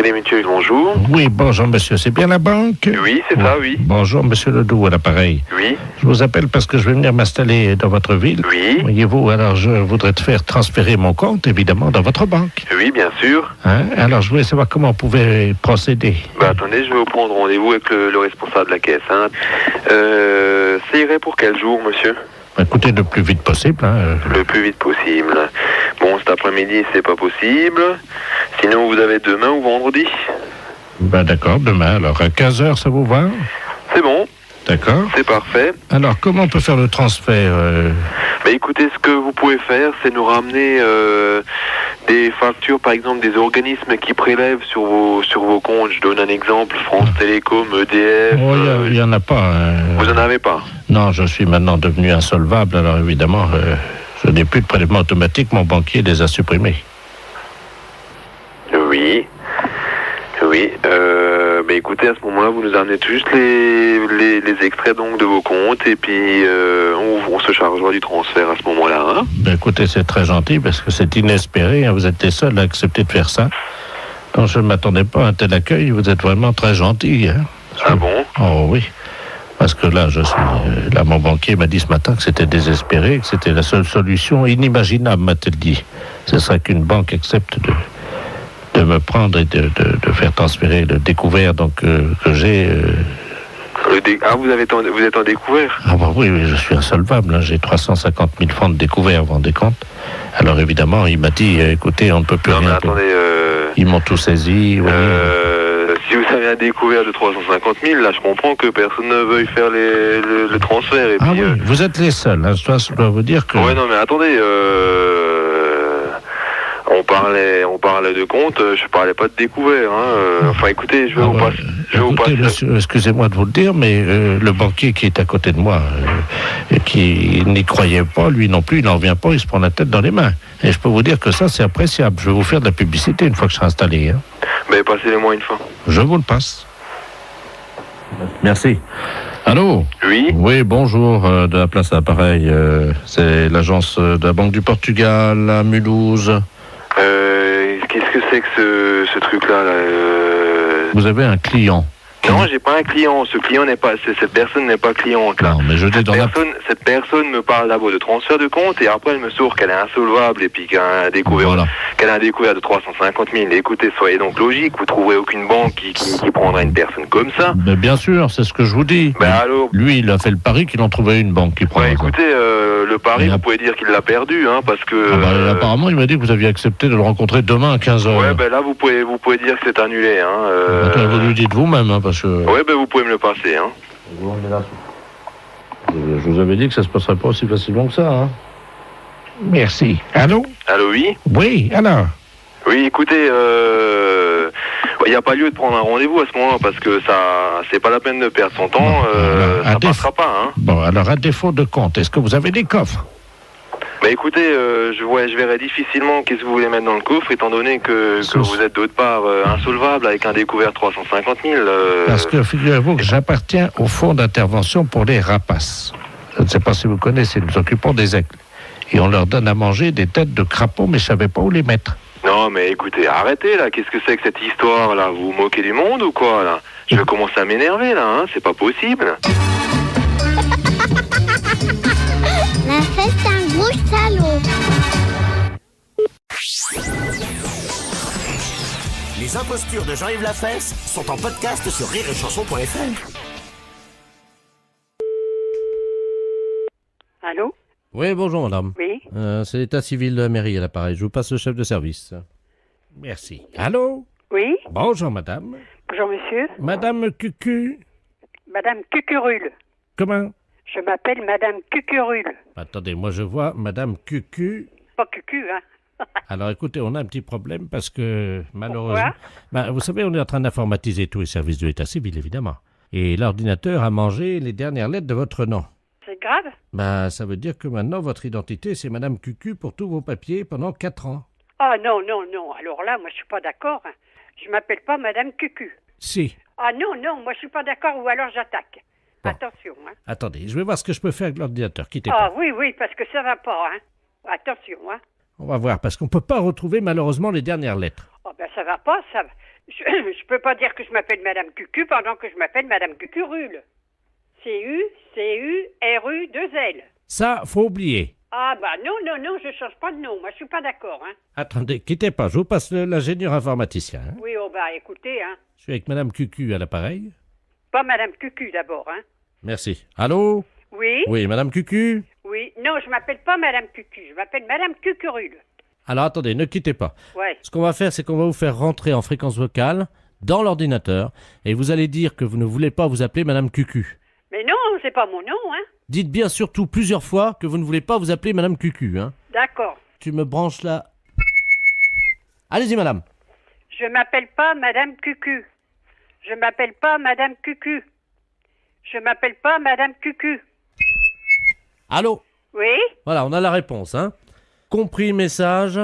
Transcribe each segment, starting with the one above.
Crédit Mutuel, bonjour. Oui, bonjour monsieur, c'est bien la banque? Oui, c'est ça, oui. Bonjour monsieur Ledoux à l'appareil. Oui. Je vous appelle parce que je vais venir m'installer dans votre ville. Oui. Voyez-vous, alors je voudrais te faire transférer mon compte, évidemment, dans votre banque. Oui, bien sûr. Alors je voulais savoir comment on pouvait procéder. Attendez, je vais vous prendre rendez-vous avec le responsable de la caisse. Ça irait pour quel jour, monsieur? Écoutez, le plus vite possible. Le plus vite possible. Bon, cet après-midi, c'est pas possible. Sinon, vous avez demain ou vendredi? D'accord, demain. Alors, à 15h, ça vous va? C'est bon. D'accord. C'est parfait. Alors, comment on peut faire le transfert Écoutez, ce que vous pouvez faire, c'est nous ramener des factures, par exemple, des organismes qui prélèvent sur vos comptes. Je donne un exemple, France Télécom, EDF... Oh, il n'y en a pas. Vous en avez pas? Non, je suis maintenant devenu insolvable, alors évidemment, je n'ai plus de prélèvement automatique, mon banquier les a supprimés. Oui. Écoutez, à ce moment-là, vous nous amenez juste les extraits donc de vos comptes et puis on se chargera du transfert à ce moment-là. Écoutez, c'est très gentil parce que c'est inespéré. Vous êtes les seuls à accepter de faire ça. Quand je ne m'attendais pas à un tel accueil, vous êtes vraiment très gentil. Ah bon? Oh oui. Parce que là, mon banquier m'a dit ce matin que c'était désespéré, que c'était la seule solution inimaginable, m'a-t-il dit. Ce serait qu'une banque accepte de me prendre et de faire transférer le découvert que j'ai. Vous êtes en découvert? Oui, je suis insolvable. J'ai 350 000 francs de découvert, vous vous rendez compte? Alors évidemment, il m'a dit, écoutez, on ne peut plus rien. Non, mais attendez... Ils m'ont tout saisi. Si vous avez un découvert de 350 000, là, je comprends que personne ne veuille faire le transfert. Et puis, oui, vous êtes les seuls. Je dois vous dire que... Ouais, non, mais attendez, on parlait de compte, je parlais pas de découvert. Écoutez, je vais vous passer... Monsieur, excusez-moi de vous le dire, mais le banquier qui est à côté de moi, qui n'y croyait pas, lui non plus, il n'en vient pas, il se prend la tête dans les mains. Et je peux vous dire que ça, c'est appréciable. Je vais vous faire de la publicité une fois que je serai installé. Mais passez-les-moi une fois. Je vous le passe. Merci. Allô? Oui? Oui, bonjour, de la place à l'appareil. C'est l'agence de la Banque du Portugal à Mulhouse. Qu'est-ce que c'est que ce truc-là là Vous avez un client? Non, j'ai pas un client. Ce client n'est pas... Cette personne n'est pas cliente, là. Non, mais Cette personne me parle d'abord de transfert de compte et après elle me sort qu'elle est insolvable et puis qu'elle a un découvert de 350 000. Écoutez, soyez donc logique. Vous trouverez aucune banque qui prendra une personne comme ça. Mais bien sûr, c'est ce que je vous dis. Alors... Lui, il a fait le pari qu'il en trouvait une banque qui prendrait. Écoutez, le pari, vous pouvez dire qu'il l'a perdu, parce que... apparemment, il m'a dit que vous aviez accepté de le rencontrer demain à 15h. Ouais, là, vous pouvez dire que c'est annulé, Vous lui dites vous-même, parce que... Ouais, vous pouvez me le passer, Je vous avais dit que ça se passerait pas aussi facilement que ça, Merci. Allô? Allô, oui? Oui, alors? Oui, écoutez, il n'y a pas lieu de prendre un rendez-vous à ce moment-là, parce que ça, c'est pas la peine de perdre son temps, ça passera pas, Bon, alors, à défaut de compte, est-ce que vous avez des coffres? Écoutez, je verrai difficilement qu'est-ce que vous voulez mettre dans le coffre, étant donné que vous êtes d'autre part insolvable avec un découvert 350 000. Parce que figurez-vous que j'appartiens au fonds d'intervention pour les rapaces. Je ne sais pas si vous connaissez, nous occupons des aigles. Et on leur donne à manger des têtes de crapauds, mais je ne savais pas où les mettre. Non, mais écoutez, arrêtez, là. Qu'est-ce que c'est que cette histoire, là? Vous vous moquez du monde ou quoi, là? Je vais commencer à m'énerver, là, C'est pas possible. La fête, c'est un gros salaud. Les impostures de Jean-Yves Lafesse sont en podcast sur rireetchanson.fr. Allô? Oui, bonjour madame. Oui. C'est l'état civil de la mairie à l'appareil. Je vous passe le chef de service. Merci. Allô? Oui. Bonjour madame. Bonjour monsieur. Madame Cucu. Madame Cucurule. Comment? Je m'appelle Madame Cucurule. Attendez, moi je vois Madame Cucu. Pas Cucu, Alors écoutez, on a un petit problème parce que malheureusement... vous savez, on est en train d'informatiser tous les services de l'état civil, évidemment. Et l'ordinateur a mangé les dernières lettres de votre nom. C'est grave? Ça veut dire que maintenant, votre identité, c'est Madame Cucu pour tous vos papiers pendant 4 ans. Ah non. Alors là, moi je suis pas d'accord. Je m'appelle pas Madame Cucu. Si. Ah non, moi je suis pas d'accord ou alors j'attaque. Bon. Attention, Attendez, je vais voir ce que je peux faire avec l'ordinateur. Quittez pas. pas. Oui, parce que ça va pas, Attention, On va voir, parce qu'on peut pas retrouver malheureusement les dernières lettres. Oh ça va pas, ça. Je peux pas dire que je m'appelle Madame Cucu pendant que je m'appelle Madame Cucurule. C-U-C-U-R-U-2-L. Ça, faut oublier. Ah bah non, je change pas de nom. Moi, je suis pas d'accord, hein. Attendez, quittez pas, je vous passe l'ingénieur informaticien. Hein. Oui, oh bah écoutez, hein. Je suis avec Madame Cucu à l'appareil. Pas Madame Cucu d'abord, hein. Merci. Allô? Oui? Oui, Madame Cucu? Oui. Non, je m'appelle pas Madame Cucu, je m'appelle Madame Cucurule. Alors attendez, ne quittez pas. Ouais. Ce qu'on va faire, c'est qu'on va vous faire rentrer en fréquence vocale dans l'ordinateur et vous allez dire que vous ne voulez pas vous appeler Madame Cucu. Mais non, c'est pas mon nom, hein. Dites bien surtout plusieurs fois que vous ne voulez pas vous appeler Madame Cucu, hein. D'accord. Tu me branches là. Allez-y, madame. Je m'appelle pas Madame Cucu. Je m'appelle pas Madame Cucu. Je m'appelle pas Madame Cucu. Allô? Oui? Voilà, on a la réponse, hein. Compris le message.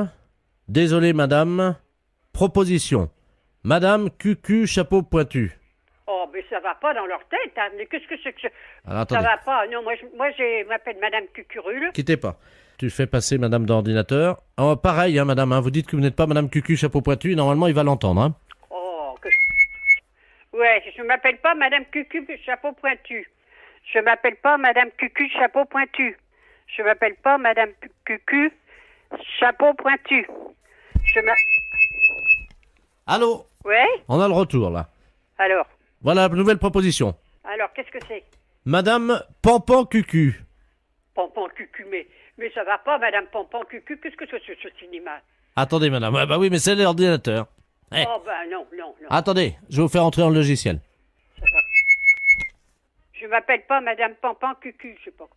Désolé, madame. Proposition. Madame Cucu, chapeau pointu. Oh, mais ça va pas dans leur tête, hein. Mais qu'est-ce que c'est que ça? Alors, Ça attendez. va pas. Non, moi, je m'appelle Madame Cucurule. Quittez pas. Tu fais passer madame d'ordinateur. Oh, pareil, hein, madame, hein, vous dites que vous n'êtes pas madame Cucu, chapeau pointu. Normalement, il va l'entendre, hein. Oh, que... Ouais, je m'appelle pas Madame Cucu, chapeau pointu. Je m'appelle pas Madame Cucu, chapeau pointu. Je m'appelle pas Madame Cucu, chapeau pointu. Allô? Ouais? On a le retour, là. Alors, Voilà la nouvelle proposition. qu'est-ce que c'est? Madame Pampan Cucu. Pampan Cucu, mais ça va pas, Madame Pampan Cucu. Qu'est-ce que c'est ce cinéma? Attendez, madame. Ah, bah oui, mais c'est l'ordinateur. Eh. Oh, ben non. Attendez, je vais vous faire entrer dans le logiciel. Ça va. Je m'appelle pas Madame Pampan Cucu, je sais pas.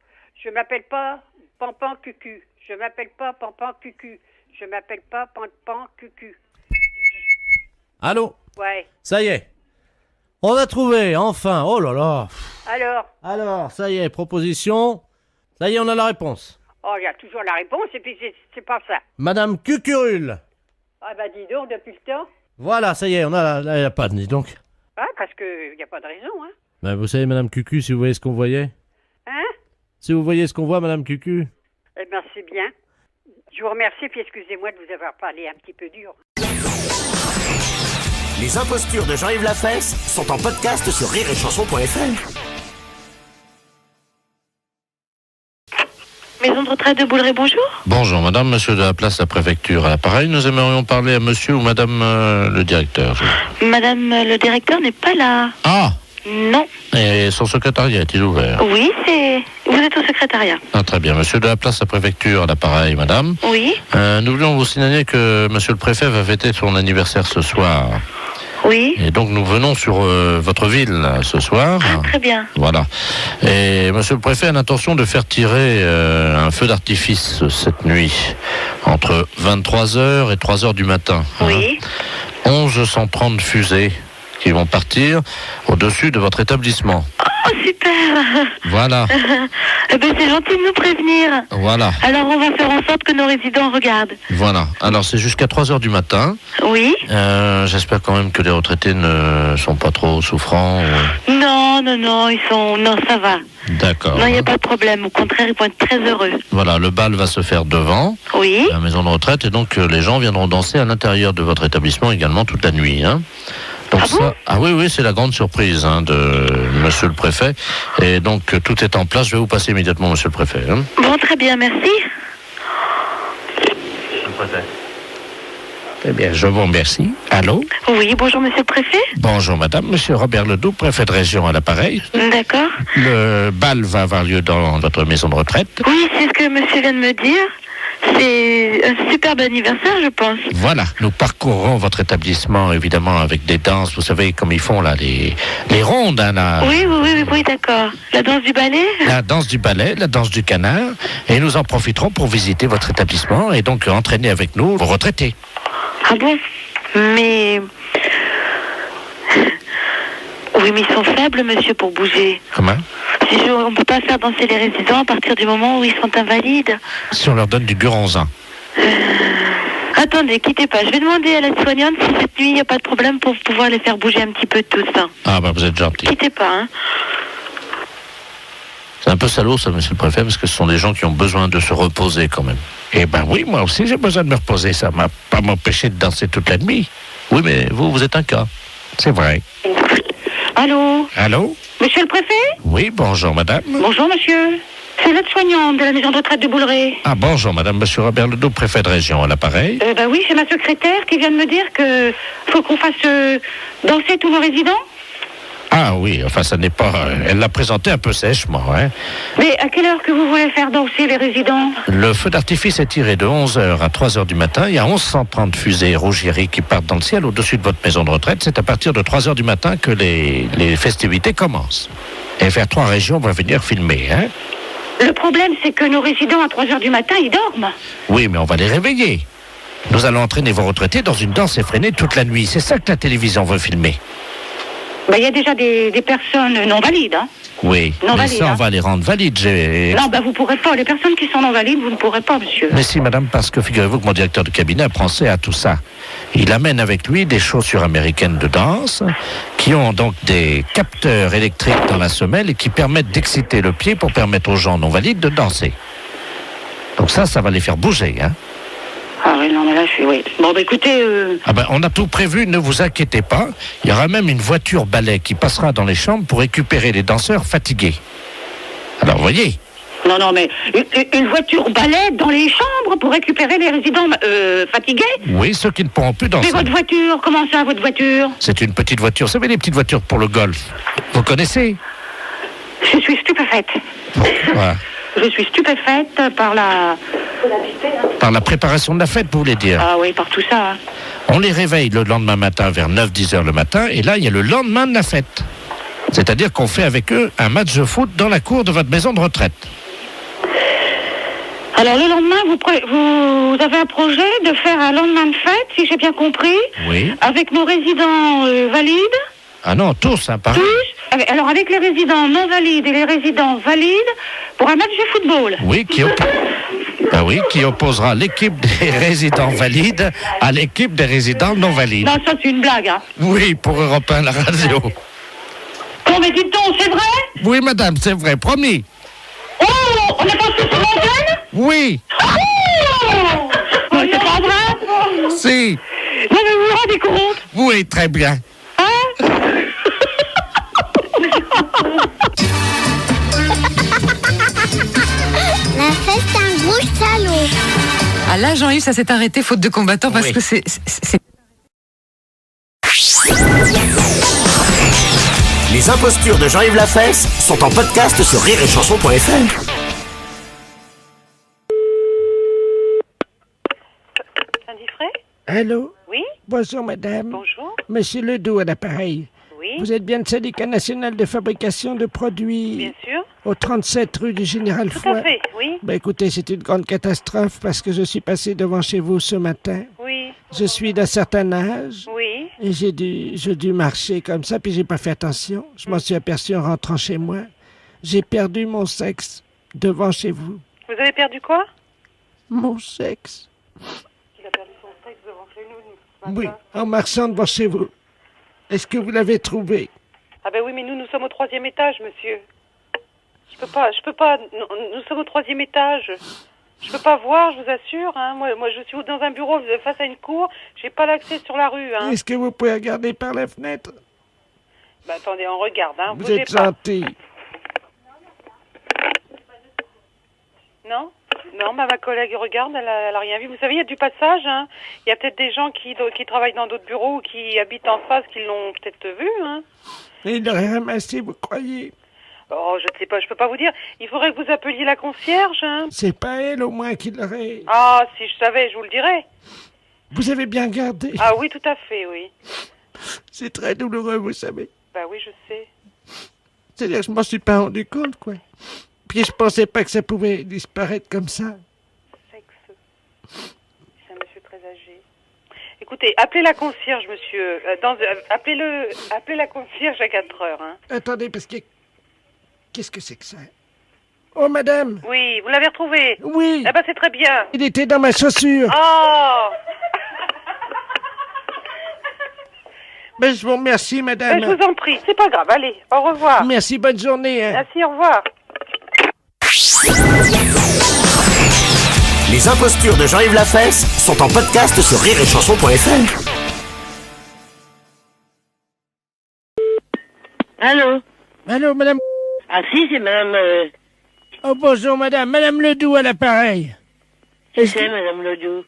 Je m'appelle pas Pampan Cucu. Je m'appelle pas Pampan Cucu. Je m'appelle pas Pampan Cucu. Allô? Ouais. Ça y est. On a trouvé, enfin. Oh là là. Alors, Ça y est, proposition. Ça y est, on a la réponse. oh, il y a toujours la réponse et puis c'est pas ça. Madame Cucurule. Ah bah dis donc, depuis le temps. Voilà, ça y est, on a la panne, dis donc. Ah, parce que y a pas de raison, hein. Ben, vous savez, Madame Cucu, si vous voyez ce qu'on voyait. Hein? Si vous voyez ce qu'on voit, Madame Cucu. Eh ben c'est bien. Je vous remercie puis excusez-moi de vous avoir parlé un petit peu dur. Les impostures de Jean-Yves Lafesse sont en podcast sur rireetchanson.fr. Maison de retraite de Bouleret, bonjour. Bonjour, madame, monsieur de la place, la préfecture à l'appareil. Nous aimerions parler à monsieur ou madame le directeur. Madame le directeur n'est pas là. Ah! Non. Et son secrétariat est-il ouvert? Oui, vous êtes au secrétariat. Ah, très bien. Monsieur de la place, la préfecture à l'appareil, madame. Oui. Nous voulions vous signaler que monsieur le préfet va fêter son anniversaire ce soir. Oui. Et donc nous venons sur votre ville là, ce soir. Ah, très bien. Voilà. Et monsieur le préfet a l'intention de faire tirer un feu d'artifice cette nuit, entre 23h et 3h du matin. Oui. 1130 fusées qui vont partir au-dessus de votre établissement. Oh, super. Voilà. Eh ben, c'est gentil de nous prévenir. Voilà. Alors, on va faire en sorte que nos résidents regardent. Voilà. Alors c'est jusqu'à 3h du matin. Oui. J'espère quand même que les retraités ne sont pas trop souffrants. Non, non, ça va. D'accord. Non, il n'y a pas de problème. Au contraire, ils vont être très heureux. Voilà, le bal va se faire devant Oui. la maison de retraite et donc les gens viendront danser à l'intérieur de votre établissement également toute la nuit. Hein. Donc Ah bon? ah oui, c'est la grande surprise de monsieur le préfet. Et donc tout est en place. Je vais vous passer immédiatement monsieur le préfet. Hein. Bon, très bien, merci. Monsieur le préfet. Eh bien, je vous remercie. Allô? Oui, bonjour, monsieur le préfet. Bonjour madame, monsieur Robert Ledoux, préfet de région à l'appareil. D'accord. Le bal va avoir lieu dans votre maison de retraite. Oui, c'est ce que monsieur vient de me dire. C'est un superbe anniversaire, je pense. Voilà, nous parcourrons votre établissement, évidemment, avec des danses, vous savez, comme ils font là, les rondes, hein, là. Oui, d'accord. La danse du ballet? La danse du ballet, la danse du canard, et nous en profiterons pour visiter votre établissement et donc entraîner avec nous vos retraités. Ah bon? Mais... Oui, mais ils sont faibles, monsieur, pour bouger. Comment? On ne peut pas faire danser les résidents à partir du moment où ils sont invalides. Si on leur donne du Guronzin. Attendez, quittez pas. Je vais demander à la soignante si cette nuit, il n'y a pas de problème pour pouvoir les faire bouger un petit peu tous. Hein. Ah bah vous êtes gentil. Quittez pas, hein. C'est un peu salaud ça, monsieur le préfet, parce que ce sont des gens qui ont besoin de se reposer quand même. Eh ben oui, moi aussi j'ai besoin de me reposer, ça m'a pas m'empêché de danser toute la nuit. Oui, mais vous êtes un cas. C'est vrai. Allô? Allô? Monsieur le préfet? Oui, bonjour, madame. Bonjour, monsieur. C'est l'aide-soignante de la maison de retraite de Bouleret. Ah, bonjour, madame. Monsieur Robert Ledoux, préfet de région, à l'appareil. Bah oui, c'est ma secrétaire qui vient de me dire que faut qu'on fasse danser tous nos résidents. Ah oui, enfin, ça n'est pas... elle l'a présenté un peu sèchement, hein. Mais à quelle heure que vous voulez faire danser les résidents? Le feu d'artifice est tiré de 11h à 3h du matin. Il y a 1130 fusées rougiéries qui partent dans le ciel au-dessus de votre maison de retraite. C'est à partir de 3h du matin que les festivités commencent. Et vers 3 régions vont venir filmer, hein. Le problème, c'est que nos résidents, à 3h du matin, ils dorment. Oui, mais on va les réveiller. Nous allons entraîner vos retraités dans une danse effrénée toute la nuit. C'est ça que la télévision veut filmer. Il y a déjà des personnes non valides, hein. Oui, non mais valides, ça, on hein. va les rendre valides. Non, vous pourrez pas. Les personnes qui sont non valides, vous ne pourrez pas, monsieur. Mais si, madame, parce que figurez-vous que mon directeur de cabinet a pensé à tout ça. Il amène avec lui des chaussures américaines de danse qui ont donc des capteurs électriques dans la semelle et qui permettent d'exciter le pied pour permettre aux gens non valides de danser. Donc ça va les faire bouger, hein. Ah oui, non, mais là, oui. Bon, écoutez... Ah ben, on a tout prévu, ne vous inquiétez pas. Il y aura même une voiture balai qui passera dans les chambres pour récupérer les danseurs fatigués. Alors, vous voyez. Non, mais une voiture balai dans les chambres pour récupérer les résidents fatigués? Oui, ceux qui ne pourront plus danser. Mais votre voiture, comment ça, votre voiture? C'est une petite voiture, vous savez, les petites voitures pour le golf. Vous connaissez? Je suis stupéfaite. Pourquoi? Je suis stupéfaite par la... Par la préparation de la fête, vous voulez dire? Ah oui, par tout ça. Hein. On les réveille le lendemain matin vers 9-10 heures le matin, et là, il y a le lendemain de la fête. C'est-à-dire qu'on fait avec eux un match de foot dans la cour de votre maison de retraite. Alors, le lendemain, vous avez un projet de faire un lendemain de fête, si j'ai bien compris. Oui. Avec nos résidents valides. Ah non, tous, hein, pareil. Tous. Alors, avec les résidents non valides et les résidents valides, pour un match de football. Oui, qui opposera l'équipe des résidents valides à l'équipe des résidents non valides. Non, ça, c'est une blague, hein. Oui, pour Europe 1, la radio. Oh, mais dites donc, c'est vrai? Oui, madame, c'est vrai, promis. Oh, on est passé sur l'antenne? Oui. Oh, mais c'est pas vrai? Si. Non, mais vous vous rendez compte? Oui, très bien. Hein? La fête, c'est un gros salaud. Ah là, Jean-Yves, ça s'est arrêté faute de combattants parce Oui. que c'est... Les impostures de Jean-Yves Lafesse sont en podcast sur rireetchanson.fr. Saint-Diffray? Allô? Oui? Bonjour, madame. Bonjour? Monsieur Ledoux à l'appareil. Oui? Vous êtes bien le syndicat national de fabrication de produits Bien sûr? au 37 rue du Général Tout Foy. à fait, oui? Écoutez, c'est une grande catastrophe parce que je suis passé devant chez vous ce matin. Oui? Je suis d'un certain âge Oui? et j'ai dû marcher comme ça, puis j'ai pas fait attention. Je m'en suis aperçu en rentrant chez moi. J'ai perdu mon sexe devant chez vous. Vous avez perdu quoi? Mon sexe? Il a perdu son sexe devant chez nous ce matin. Oui, en marchant devant chez vous. Est-ce que vous l'avez trouvé? Ah ben oui, mais nous sommes au 3e étage, monsieur. Je peux pas, nous sommes au 3e étage. Je peux pas voir, je vous assure, hein. Moi, je suis dans un bureau face à une cour, j'ai pas l'accès sur la rue, hein. Est-ce que vous pouvez regarder par la fenêtre? Bah attendez, on regarde, hein. Vous Bougez êtes pas. gentil. Non? Non, ma collègue regarde, elle a rien vu. Vous savez, il y a du passage, hein. Il y a peut-être des gens qui travaillent dans d'autres bureaux ou qui habitent en face qui l'ont peut-être vu, hein. Et il l'aurait ramassé, vous croyez? Oh, je ne sais pas, je peux pas vous dire. Il faudrait que vous appeliez la concierge, hein. C'est pas elle au moins qui l'aurait. Ah, si je savais, je vous le dirais. Vous avez bien gardé. Ah oui, tout à fait, oui. C'est très douloureux, vous savez. Bah oui, je sais. C'est-à-dire que je m'en suis pas rendu compte, quoi. Puis je pensais pas que ça pouvait disparaître comme ça. Sexe. C'est un monsieur très âgé. Écoutez, appelez la concierge, monsieur. Appelez la concierge à 4 heures, hein. Attendez, parce que... Qu'est-ce que c'est que ça? Oh, madame! Oui, vous l'avez retrouvé? Oui! Ah bah c'est très bien. Il était dans ma chaussure! Oh! Ben, je vous remercie, madame. Je vous en prie, c'est pas grave, allez, au revoir. Merci, bonne journée. Hein. Merci, au revoir. Les impostures de Jean-Yves Lafesse sont en podcast sur rireetchanson.fr. Allô? Allô, madame? Ah si, c'est madame... Oh, bonjour, madame. Madame Ledoux à l'appareil. C'est madame Ledoux.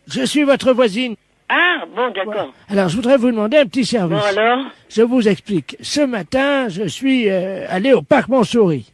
Je suis votre voisine. Ah, bon, d'accord. Alors, je voudrais vous demander un petit service. Bon, alors? Je vous explique. Ce matin, je suis allé au parc Montsouris,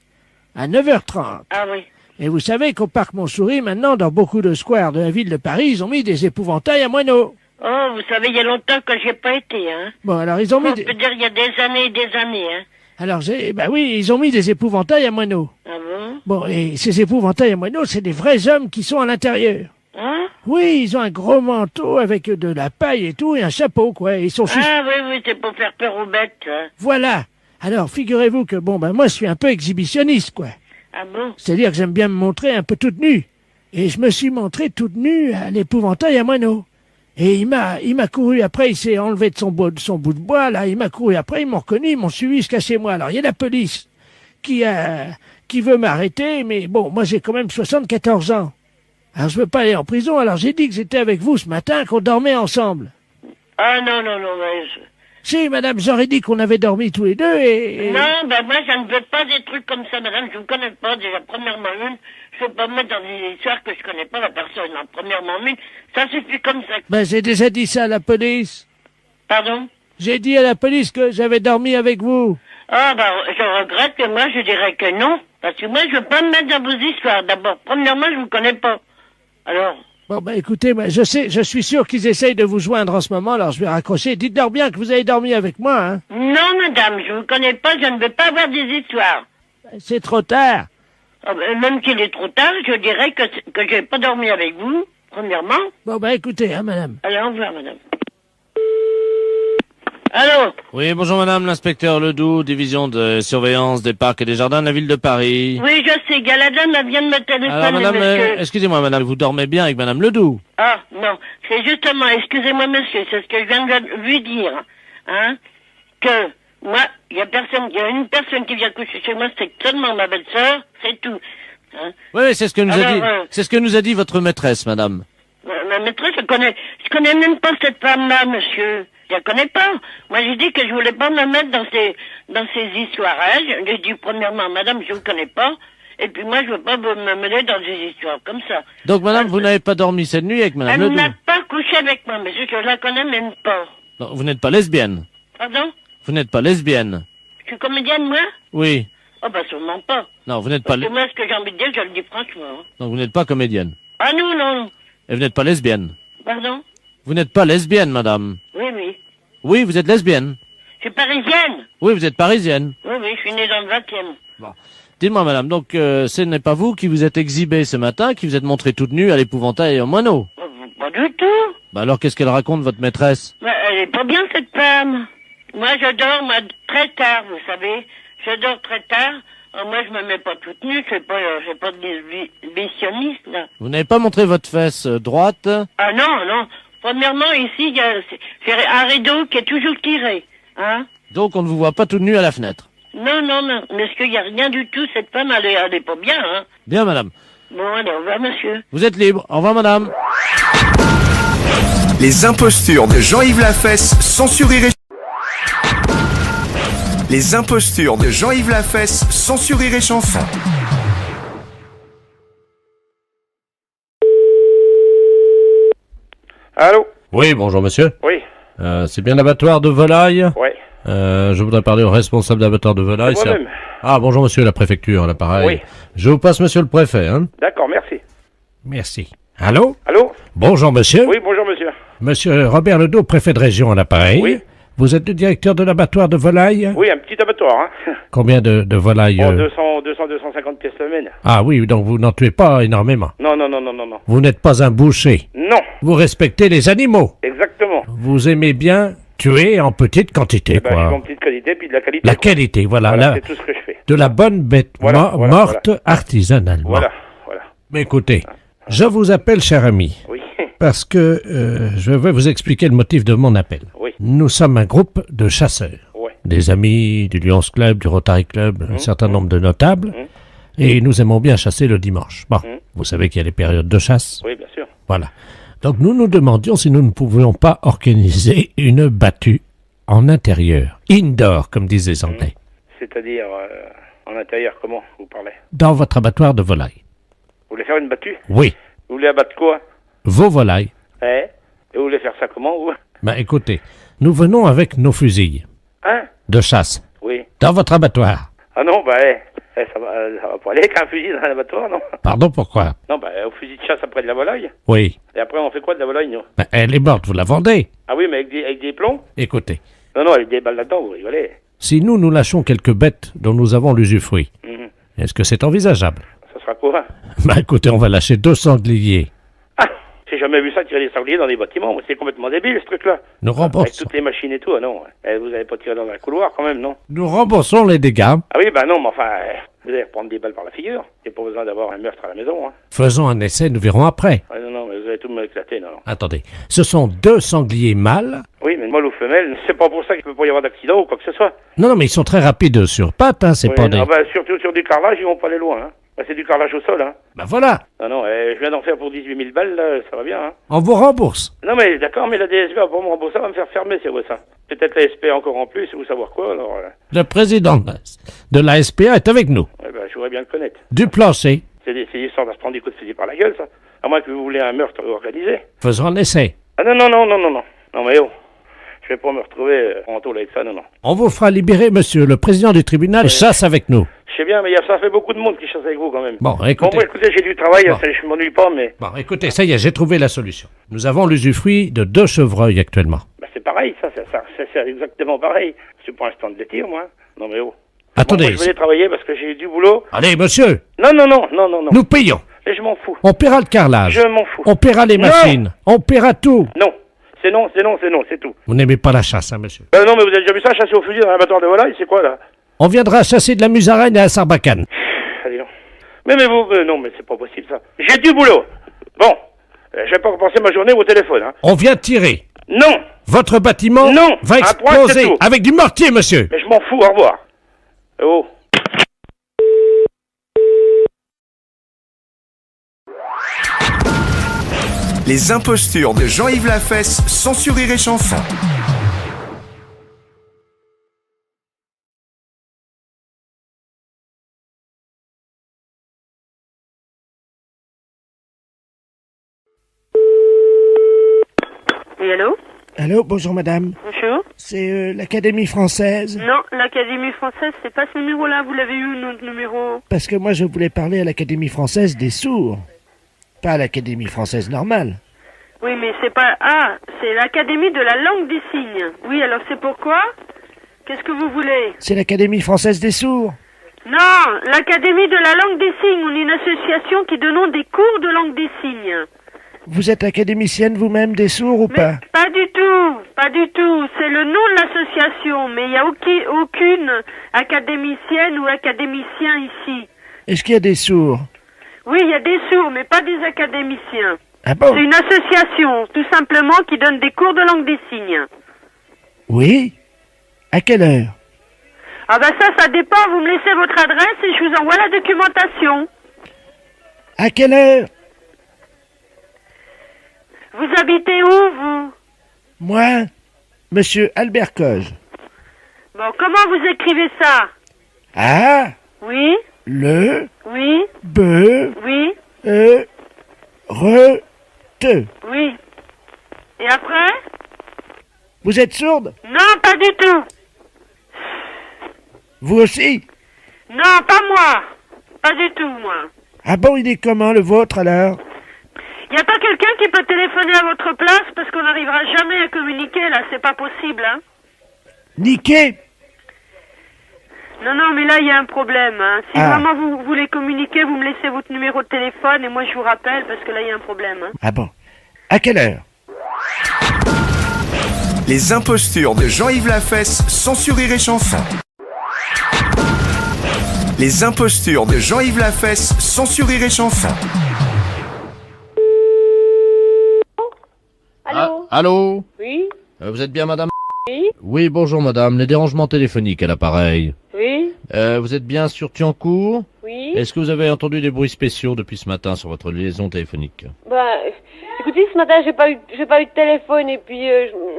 à 9h30. Ah oui. Et vous savez qu'au parc Montsouris, maintenant, dans beaucoup de squares de la ville de Paris, ils ont mis des épouvantails à moineaux. Oh, vous savez, il y a longtemps que j'y ai pas été, hein. Bon, alors, ils ont mis... On peut dire il y a des années et des années, hein. Alors, oui, ils ont mis des épouvantails à moineaux. Ah bon? Bon, et ces épouvantails à moineaux, c'est des vrais hommes qui sont à l'intérieur. Hein? Oui, ils ont un gros manteau avec de la paille et tout, et un chapeau, quoi. Ils sont Ah oui, c'est pour faire peur aux bêtes, hein. Voilà. Alors, figurez-vous que, moi, je suis un peu exhibitionniste, quoi. Ah bon? C'est-à-dire que j'aime bien me montrer un peu toute nue. Et je me suis montré toute nue à l'épouvantail à moineaux. Et il m'a couru après, il s'est enlevé de son bout de bois, là, il m'a couru après, ils m'ont reconnu, ils m'ont suivi jusqu'à chez moi. Alors, il y a la police qui veut m'arrêter, mais bon, moi, j'ai quand même 74 ans. Alors, je veux pas aller en prison, alors j'ai dit que j'étais avec vous ce matin, qu'on dormait ensemble. Ah non, mais... Si, madame, j'aurais dit qu'on avait dormi tous les deux et... Non, ben moi, je ne veux pas des trucs comme ça, madame, je vous connais pas, déjà, premièrement une, je veux pas me mettre dans des histoires que je connais pas la personne, hein. Premièrement une, ça suffit comme ça. Ben, j'ai déjà dit ça à la police. Pardon? J'ai dit à la police que j'avais dormi avec vous. Ah, ben, je regrette que moi, je dirais que non, parce que moi, je veux pas me mettre dans vos histoires, d'abord. Premièrement, je vous connais pas. Alors... Bon, ben écoutez, je suis sûr qu'ils essayent de vous joindre en ce moment, alors je vais raccrocher. Dites-leur bien que vous avez dormi avec moi, hein. Non, madame, je vous connais pas, je ne veux pas avoir des histoires. C'est trop tard. Ah, ben, même qu'il est trop tard, je dirais que j'ai pas dormi avec vous, premièrement. Bon, ben écoutez, hein, madame. Allez, au revoir, madame. Allô? Oui, bonjour madame, l'inspecteur Ledoux, division de surveillance des parcs et des jardins de la ville de Paris. Oui, je sais, Galadin vient de me téléphoner, Alors madame, monsieur. excusez-moi madame, vous dormez bien avec madame Ledoux? Ah, non, c'est justement, excusez-moi monsieur, c'est ce que je viens de lui dire, hein, que moi, il y a une personne qui vient coucher chez moi, c'est seulement ma belle-sœur, c'est tout. Hein. Oui, c'est ce que c'est ce que nous a dit votre maîtresse, madame. Ma maîtresse, je connais même pas cette femme-là, monsieur. Je la connais pas. Moi, j'ai dit que je voulais pas me mettre dans ces histoires. Hein. J'ai dit, premièrement, madame, je vous connais pas. Et puis moi, je veux pas me mêler dans des histoires comme ça. Donc, madame, vous n'avez pas dormi cette nuit avec madame Ledoux? Elle n'a pas couché avec moi, monsieur. Je la connais même pas. Non, vous n'êtes pas lesbienne? Pardon? Vous n'êtes pas lesbienne? Je suis comédienne, moi? Oui. Oh, bah, sûrement pas. Non, vous n'êtes pas... Parce que moi, ce que j'ai envie de dire, je le dis franchement. Hein. Donc, vous n'êtes pas comédienne? Ah non, non. Et vous n'êtes pas lesbienne? Pardon? Vous n'êtes pas lesbienne, madame? Oui, oui. Oui, vous êtes lesbienne? Je suis parisienne. Oui, vous êtes parisienne? Oui, oui, je suis née dans le 20e. Bon. Dites-moi, madame, donc ce n'est pas vous qui vous êtes exhibée ce matin, qui vous êtes montrée toute nue à l'épouvantail et au moineau? Pas du tout. Bah alors, qu'est-ce qu'elle raconte, votre maîtresse? Bah, elle est pas bien, cette femme. Moi, je dors, très tard, vous savez. Je dors très tard. Moi, je me mets pas toute nue, je suis pas d'exhibitionniste, là. Vous n'avez pas montré votre fesse droite? Ah non, non. Premièrement, ici, c'est un rideau qui est toujours tiré, hein. Donc, on ne vous voit pas toute nue à la fenêtre? Non, non, non. Mais est-ce qu'il y a rien du tout, cette femme, elle est pas bien, hein. Bien, madame. Bon, allez, au revoir, monsieur. Vous êtes libre. Au revoir, madame. Les impostures de Jean-Yves Lafesse, sans sourire et... Les impostures de Jean-Yves Lafesse, sans sourire et chanson. Allô? Oui, bonjour monsieur. Oui. C'est bien l'abattoir de volailles? Oui. Je voudrais parler au responsable d'abattoir de volailles. C'est moi-même. Ah, bonjour monsieur, la préfecture, à l'appareil. Oui. Je vous passe monsieur le préfet, hein. D'accord, merci. Merci. Allô? Allô? Bonjour monsieur. Oui, bonjour monsieur. Monsieur Robert Ledoux, préfet de région à l'appareil. Oui. Vous êtes le directeur de l'abattoir de volailles? Oui, un petit abattoir, hein. Combien de volailles? 250 pièces semaine. Ah oui, donc vous n'en tuez pas énormément. Non. Vous n'êtes pas un boucher. Non. Vous respectez les animaux. Exactement. Vous aimez bien tuer en petite quantité, Ben, quoi. je suis en petite qualité, puis de la qualité. La qualité, voilà. C'est tout ce que je fais. De la bonne bête morte artisanalement. Voilà. Mais écoutez, je vous appelle, cher ami. Oui. Parce que je vais vous expliquer le motif de mon appel. Oui. Nous sommes un groupe de chasseurs. Ouais. Des amis du Lions Club, du Rotary Club, un certain nombre de notables. Et nous aimons bien chasser le dimanche. Bon, vous savez qu'il y a les périodes de chasse. Oui, bien sûr. Voilà. Donc nous nous demandions si nous ne pouvions pas organiser une battue en intérieur. Indoor, comme disent les Anglais. C'est-à-dire, en intérieur, comment vous parlez? Dans votre abattoir de volailles. Vous voulez faire une battue? Oui. Vous voulez abattre quoi? Vos volailles. Eh? Et vous voulez faire ça comment, vous? Ben écoutez, nous venons avec nos fusils Hein? de chasse. Oui. Dans votre abattoir. Ah non, bah, ça va pas aller avec un fusil dans un abattoir, non? Pardon, pourquoi? Non, bah, au fusil de chasse après de la volaille. Oui. Et après, on fait quoi de la volaille, nous? Ben, elle est morte, vous la vendez. Ah oui, mais avec des plombs? Écoutez, Non, avec des balles là-dedans, vous rigolez. si nous lâchons quelques bêtes dont nous avons l'usufruit, Mhm. est-ce que c'est envisageable? Ça sera quoi? Ben écoutez, on va lâcher 2 sangliers. J'ai jamais vu ça, tirer des sangliers dans des bâtiments. Moi, c'est complètement débile, ce truc-là. Nous Avec remboursons. toutes les machines et tout, ah non. Vous avez pas tiré dans un couloir, quand même, non? Nous remboursons les dégâts. Ah oui, bah non, mais enfin, vous allez reprendre des balles par la figure. Il n'y a pas besoin d'avoir un meurtre à la maison, hein. Faisons un essai, nous verrons après. Ah non, non, mais vous allez tout m'éclater, non, non. Attendez, ce sont 2 sangliers mâles. Oui, mais mâle ou femelle, c'est pas pour ça qu'il peut pas y avoir d'accident ou quoi que ce soit. Non, non, mais ils sont très rapides sur pattes, hein, c'est Oui, pas des... ah bah, surtout sur du carrelage, ils vont pas aller loin, hein. Bah, c'est du carrelage au sol, hein. Ben voilà, Non, non, je viens d'en faire pour 18 000 balles, là, ça va bien, hein. on vous rembourse. Non, mais d'accord, mais la DSV va pas me rembourser, ça va me faire fermer, c'est vrai, ça. Peut-être la SP encore en plus, ou savoir quoi, alors... Le président de la SPA est avec nous. Ouais, bah, je voudrais bien le connaître. Du plancher. C'est l'histoire de se prendre des coups de fusil par la gueule, ça. À moins que vous voulez un meurtre organisé. Faisons un essai. Ah non, non, non, non, non, non. Non, mais oh, je vais pas me retrouver en tôle avec ça, non, non. On vous fera libérer, monsieur. Le président du tribunal chasse avec nous. Je sais bien, mais ça fait beaucoup de monde qui chasse avec vous, quand même. Bon, écoutez. Bon, moi, écoutez, j'ai du travail, Bon. je m'ennuie pas, mais... Bon, écoutez, ça y est, j'ai trouvé la solution. Nous avons l'usufruit de 2 chevreuils actuellement. Bah, c'est pareil, ça, c'est exactement pareil. C'est pas un stand de tir, moi. Non, mais oh. Attendez. Bon, moi, je vais aller travailler parce que j'ai du boulot. Allez, monsieur. Non, non, non, non, non, non. Nous payons. Et je m'en fous. On paiera le carrelage. Je m'en fous. On paiera les Non. machines. On paiera tout. Non. C'est non, c'est non, c'est non, c'est tout. Vous n'aimez pas la chasse, hein, monsieur? Non, mais vous avez déjà vu ça, chasser au fusil dans un abattoir de volaille, c'est quoi, là? On viendra chasser de la musaraigne à la Sarbacane. Allez, non. Mais vous, non, mais c'est pas possible, ça. J'ai du boulot. Bon. Je vais pas repenser ma journée au téléphone, hein. On vient tirer. Non. Votre bâtiment Non. va Un point, c'est exploser tout. avec du mortier, monsieur. Mais je m'en fous, au revoir. Oh. Les impostures de Jean-Yves Lafesse, sans Rire et Chanson. Oui, allô? Allô, bonjour madame. Bonjour. C'est l'Académie française. Non, l'Académie française, c'est pas ce numéro-là. Vous l'avez eu, notre numéro? Parce que moi je voulais parler à l'Académie française des sourds. Pas à l'Académie française normale. Oui, mais c'est pas... Ah, c'est l'Académie de la langue des signes. Oui, alors c'est pourquoi? Qu'est-ce que vous voulez? C'est l'Académie française des sourds. Non, l'Académie de la langue des signes. On est une association qui donnons des cours de langue des signes. Vous êtes académicienne vous-même des sourds ou pas? Pas du tout, pas du tout. C'est le nom de l'association, mais il n'y a aucune académicienne ou académicien ici. Est-ce qu'il y a des sourds? Oui, il y a des sourds, mais pas des académiciens. Ah bon? C'est une association, tout simplement, qui donne des cours de langue des signes. Oui? À quelle heure? Ah bah ça dépend. Vous me laissez votre adresse et je vous envoie la documentation. À quelle heure? Vous habitez où, vous? Moi, monsieur Albert Coge. Bon, comment vous écrivez ça? Ah? Oui? Le? Oui? B? Oui? Re? Te. Oui. Et après? Vous êtes sourde? Non, pas du tout. Vous aussi? Non, pas moi. Pas du tout, moi. Ah bon, il est comment le vôtre alors? Y a pas quelqu'un qui peut téléphoner à votre place parce qu'on n'arrivera jamais à communiquer, là, c'est pas possible, hein? Niqué? Non, non, mais là, il y a un problème, hein. Si Ah. vraiment vous voulez communiquer, vous me laissez votre numéro de téléphone et moi je vous rappelle parce que là, il y a un problème, hein. Ah bon? À quelle heure? Les impostures de Jean-Yves Lafesse, sans Rire et Chanson. Les impostures de Jean-Yves Lafesse, sans Rire et Chanson. Allô? Allô? Oui? Vous êtes bien madame? Oui? Oui, bonjour madame. Les dérangements téléphoniques à l'appareil. Oui? Vous êtes bien sur Thiancourt? Oui? Est-ce que vous avez entendu des bruits spéciaux depuis ce matin sur votre liaison téléphonique? Bah, écoutez, ce matin, j'ai pas eu de téléphone et puis,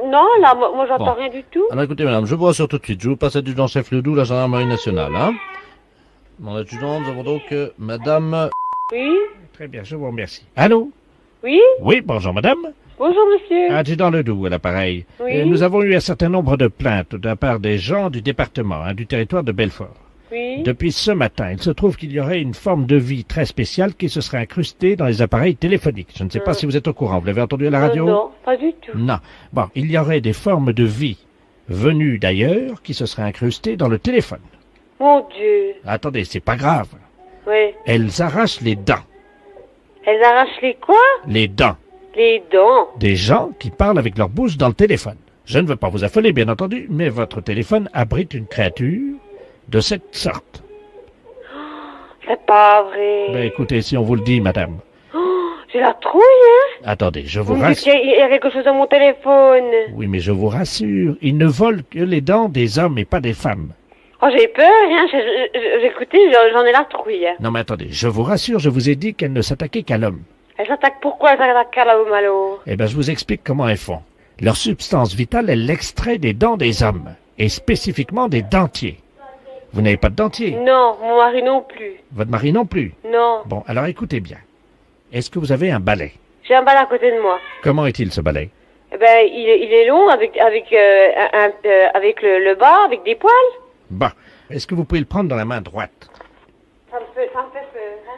Non, là, moi j'entends Bon. rien du tout. Alors écoutez, madame, je vous rassure tout de suite. Je vous passe l'adjudant-chef Ledoux, la gendarmerie nationale. Hein. Mon adjudant, nous avons donc madame... Oui. Très bien, je vous remercie. Allô? Oui. Oui, bonjour madame. Bonjour monsieur. Adjudant Ledoux à l'appareil. Oui. Nous avons eu un certain nombre de plaintes de la part des gens du département, du territoire de Belfort. Oui. Depuis ce matin, il se trouve qu'il y aurait une forme de vie très spéciale qui se serait incrustée dans les appareils téléphoniques. Je ne sais pas si vous êtes au courant. Vous l'avez entendu à la radio? Non, pas du tout. Non. Bon, il y aurait des formes de vie venues d'ailleurs qui se seraient incrustées dans le téléphone. Mon Dieu. Attendez, c'est pas grave. Oui. Elles arrachent les dents. Elles arrachent les quoi? Les dents. Les dents. Des gens qui parlent avec leur bouche dans le téléphone. Je ne veux pas vous affoler, bien entendu, mais votre téléphone abrite une créature de cette sorte. C'est pas vrai. Ben écoutez, si on vous le dit, madame. Oh, j'ai la trouille, hein? Attendez, je Vous vous me dites rassure. qu'il y a quelque chose dans mon téléphone. Oui, mais je vous rassure, ils ne volent que les dents des hommes et pas des femmes. Oh, j'ai peur, hein? Écoutez, j'en ai la trouille. Hein. Non, mais attendez, je vous rassure, je vous ai dit qu'elles ne s'attaquaient qu'à l'homme. Elles s'attaquent pourquoi? Elles s'attaquent à l'homme, alors? Eh bien, je vous explique comment elles font. Leur substance vitale est l'extrait des dents des hommes, et spécifiquement des dentiers. Vous n'avez pas de dentier? Non, mon mari non plus. Votre mari non plus? Non. Bon, alors écoutez bien. Est-ce que vous avez un balai? J'ai un bal à côté de moi. Comment est-il ce balai? Eh ben, il est long avec le bas, avec des poils. Bon, est-ce que vous pouvez le prendre dans la main droite? Ça me fait peur, hein.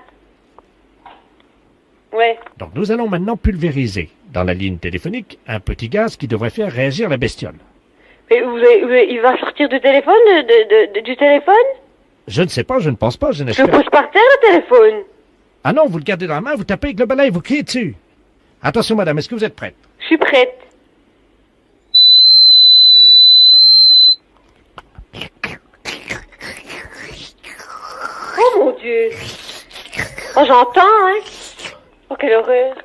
Ouais. Donc nous allons maintenant pulvériser dans la ligne téléphonique un petit gaz qui devrait faire réagir la bestiole. Mais il va sortir du téléphone, du téléphone? Je ne sais pas, je ne pense pas, je Je n'espère le pose par terre, le téléphone. Ah non, vous le gardez dans la main, vous tapez avec le balai, vous criez dessus. Attention madame, est-ce que vous êtes prête? Je suis prête. Oh mon Dieu. Oh, j'entends, hein. Oh, quelle horreur.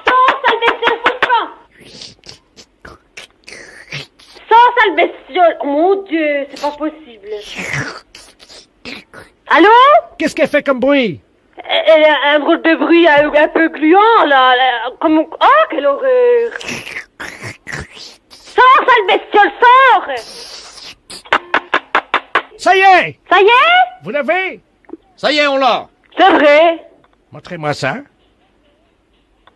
Sors, sale bestiole, foutre-moi. Sors, sale bestiole. Oh mon Dieu, c'est pas possible. Allô? Qu'est-ce qu'elle fait comme bruit? Elle a un drôle de bruit un peu gluant, là. Comme... Oh, quelle horreur. Sors, sale bestiole, sors. Ça y est! Ça y est? Vous l'avez? Ça y est, on l'a. C'est vrai. Montrez-moi ça.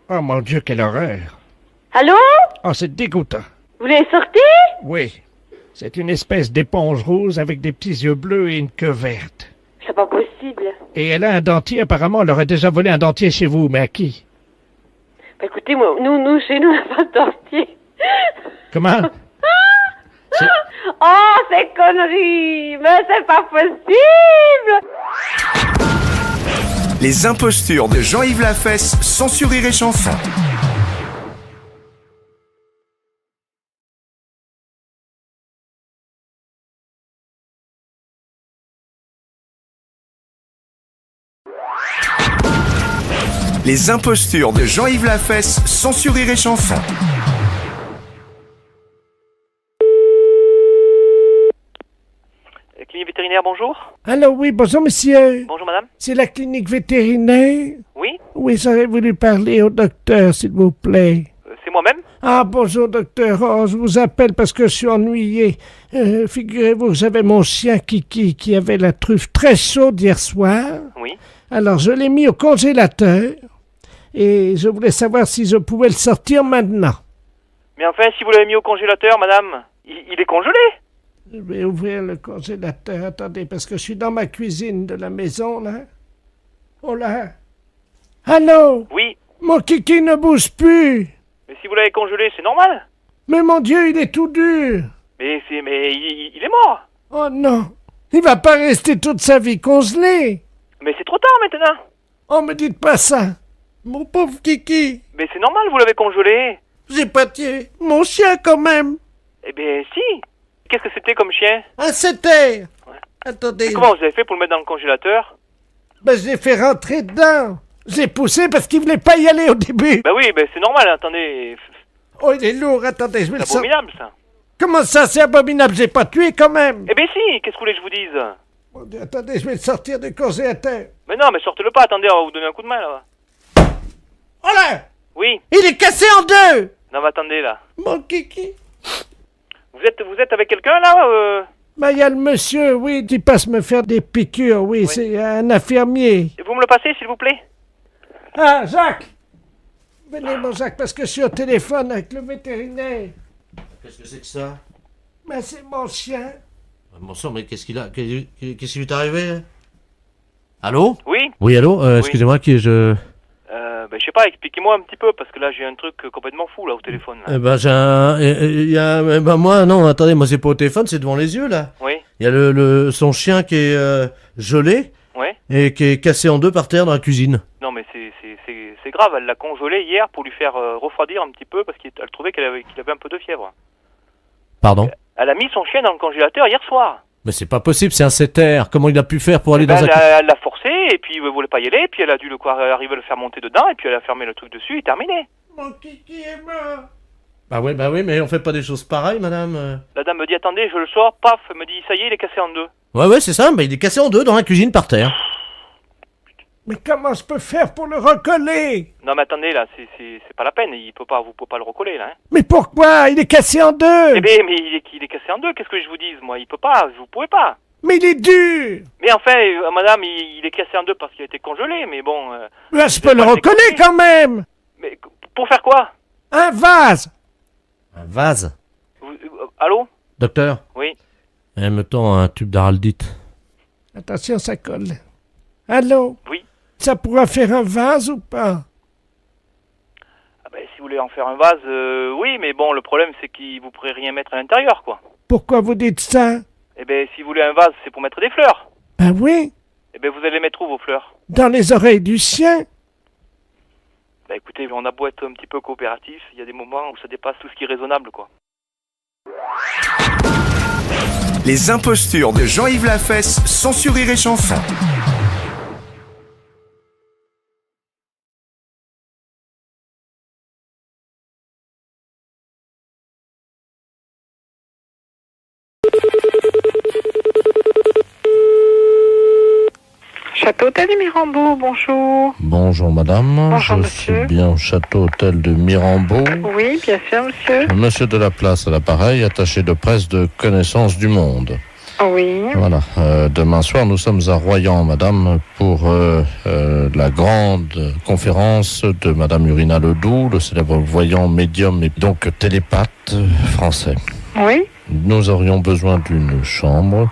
Oh mon Dieu, quelle horreur. Allô? Oh, c'est dégoûtant. Vous l'avez sorti? Oui. C'est une espèce d'éponge rose avec des petits yeux bleus et une queue verte. C'est pas possible. Et elle a un dentier, apparemment, elle aurait déjà volé un dentier chez vous, mais à qui? Bah, écoutez, moi, nous, chez nous, on n'a pas de dentier. Comment? Oh, c'est connerie! Mais c'est pas possible! Les impostures de Jean-Yves Lafesse sont sur Rire et Chanson. Les impostures de Jean-Yves Lafesse sont sur Rire et Chanson. Clinique vétérinaire, bonjour. Alors oui, bonjour monsieur. Bonjour madame. C'est la clinique vétérinaire? Oui, Oui, j'aurais voulu parler au docteur, s'il vous plaît. c'est moi-même. Ah, bonjour docteur. Oh, je vous appelle parce que je suis ennuyé. Figurez-vous que j'avais mon chien Kiki qui avait la truffe très chaude hier soir. Oui. Alors je l'ai mis au congélateur et je voulais savoir si je pouvais le sortir maintenant. Mais enfin, si vous l'avez mis au congélateur, madame, il est congelé. Je vais ouvrir le congélateur. Attendez, parce que je suis dans ma cuisine de la maison, là. Oh là. Allô? Oui. Mon Kiki ne bouge plus. Mais si vous l'avez congelé, c'est normal. Mais mon Dieu, il est tout dur. Mais il est mort. Oh non. Il va pas rester toute sa vie congelé. Mais c'est trop tard maintenant. Oh, me dites pas ça. Mon pauvre Kiki. Mais c'est normal, vous l'avez congelé. J'ai pas tué mon chien quand même. Eh bien, si. Qu'est-ce que c'était comme chien? Un setter. Attendez. Et comment vous avez fait pour le mettre dans le congélateur? Ben, je l'ai fait rentrer dedans. Je l'ai poussé parce qu'il voulait pas y aller au début. Bah oui, c'est normal, attendez. Oh, il est lourd. Attendez, je vais le C'est sortir. abominable, ça. Comment ça, c'est abominable? J'ai pas tué quand même. Eh bien si, qu'est-ce que vous voulez que je vous dise? Mon Dieu, attendez, je vais le sortir du congélateur. Mais non, mais sortez-le pas, attendez, on va vous donner un coup de main, là. Oh là! Oui. Il est cassé en deux. Non, mais attendez, là. Mon kiki. Vous êtes avec quelqu'un, là Bah, il y a le monsieur, oui, qui passe me faire des piqûres, oui. C'est un infirmier. Vous me le passez, s'il vous plaît? Ah, Jacques. Venez, mon Jacques, parce que je suis au téléphone avec le vétérinaire. Qu'est-ce que c'est que ça? Ben, c'est mon chien. Mon sang, mais qu'est-ce qu'il a? Qu'est-ce qui lui est arrivé? Allô? Oui. Oui, allô? Excusez-moi, qui je... Je sais pas, expliquez-moi un petit peu, parce que là, j'ai un truc complètement fou, là, au téléphone. Là. Eh ben, moi, non, attendez, moi, c'est pas au téléphone, c'est devant les yeux, là. Oui. Il y a son chien qui est gelé. Ouais. Et qui est cassé en deux par terre dans la cuisine. Non, mais c'est grave, elle l'a congelé hier pour lui faire refroidir un petit peu, parce qu'elle trouvait qu'il avait un peu de fièvre. Pardon? Elle a mis son chien dans le congélateur hier soir. Mais c'est pas possible, c'est un setter. Comment il a pu faire pour aller dans Elle l'a forcé, et puis il voulait pas y aller, puis elle a dû arriver à le faire monter dedans, et puis elle a fermé le truc dessus, et terminé. Mon kiki est mort. Bah oui, mais on fait pas des choses pareilles, madame. La dame me dit, attendez, je le sors, paf, elle me dit, ça y est, il est cassé en deux. Ouais, c'est ça, mais il est cassé en deux dans la cuisine par terre. Mais comment je peux faire pour le recoller? Non, mais attendez, là, c'est pas la peine, vous pouvez pas le recoller, là. Hein. Mais pourquoi? Il est cassé en deux. Eh bien, mais il est cassé en deux, qu'est-ce que je vous dise, moi? Il peut pas, vous pouvez pas. Mais il est dur. Mais enfin, madame, il est cassé en deux parce qu'il a été congelé, mais bon... Là, je peux le recoller quand même. Mais pour faire quoi? Un vase. Un vase? Allô? Docteur? Oui. Elle me tend un tube d'araldite. Attention, ça colle. Allô? Oui. Ça pourra faire un vase ou pas? Ah ben, si vous voulez en faire un vase, oui, mais bon, le problème, c'est que vous pourrez rien mettre à l'intérieur, quoi. Pourquoi vous dites ça? Eh ben, si vous voulez un vase, c'est pour mettre des fleurs. Ben oui. Eh ben, vous allez les mettre où, vos fleurs? Dans les oreilles du chien. Ben, écoutez, on a beau être un petit peu coopératif, il y a des moments où ça dépasse tout ce qui est raisonnable, quoi. Les impostures de Jean-Yves Lafesse, sans sur Rire et Chanson. Château Hôtel de Mirambeau, bonjour. Bonjour madame, bonjour, je monsieur. suis bien au Château Hôtel de Mirambeau. Oui, bien sûr, monsieur. Monsieur de la Place à l'appareil, attaché de presse de Connaissance du Monde. Oui. Voilà, demain soir nous sommes à Royan, madame, pour la grande conférence de madame Urina Ledoux, le célèbre voyant médium et donc télépathe français. Oui. Nous aurions besoin d'une chambre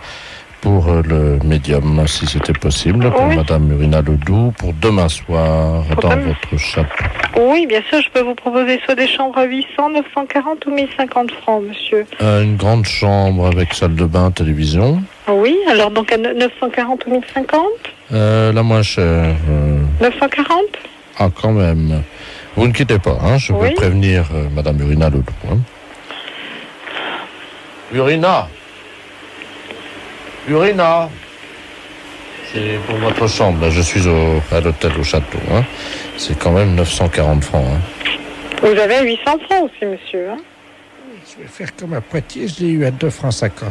pour le médium, si c'était possible, pour madame Urina Ledoux, pour demain soir, dans votre château. Oui, bien sûr, je peux vous proposer soit des chambres à 800, 940 ou 1050 francs, monsieur. Une grande chambre avec salle de bain, télévision. Oui, alors donc à 940 ou 1050 La moins chère. 940 Ah, quand même. Vous ne quittez pas, hein, je vais prévenir madame Urina Ledoux. Hein. Urina, c'est pour votre chambre, là, je suis à l'hôtel au château. Hein. C'est quand même 940 francs. Hein. Vous avez 800 francs aussi, monsieur. Hein. Je vais faire comme à Poitiers, je l'ai eu à 2 francs 50.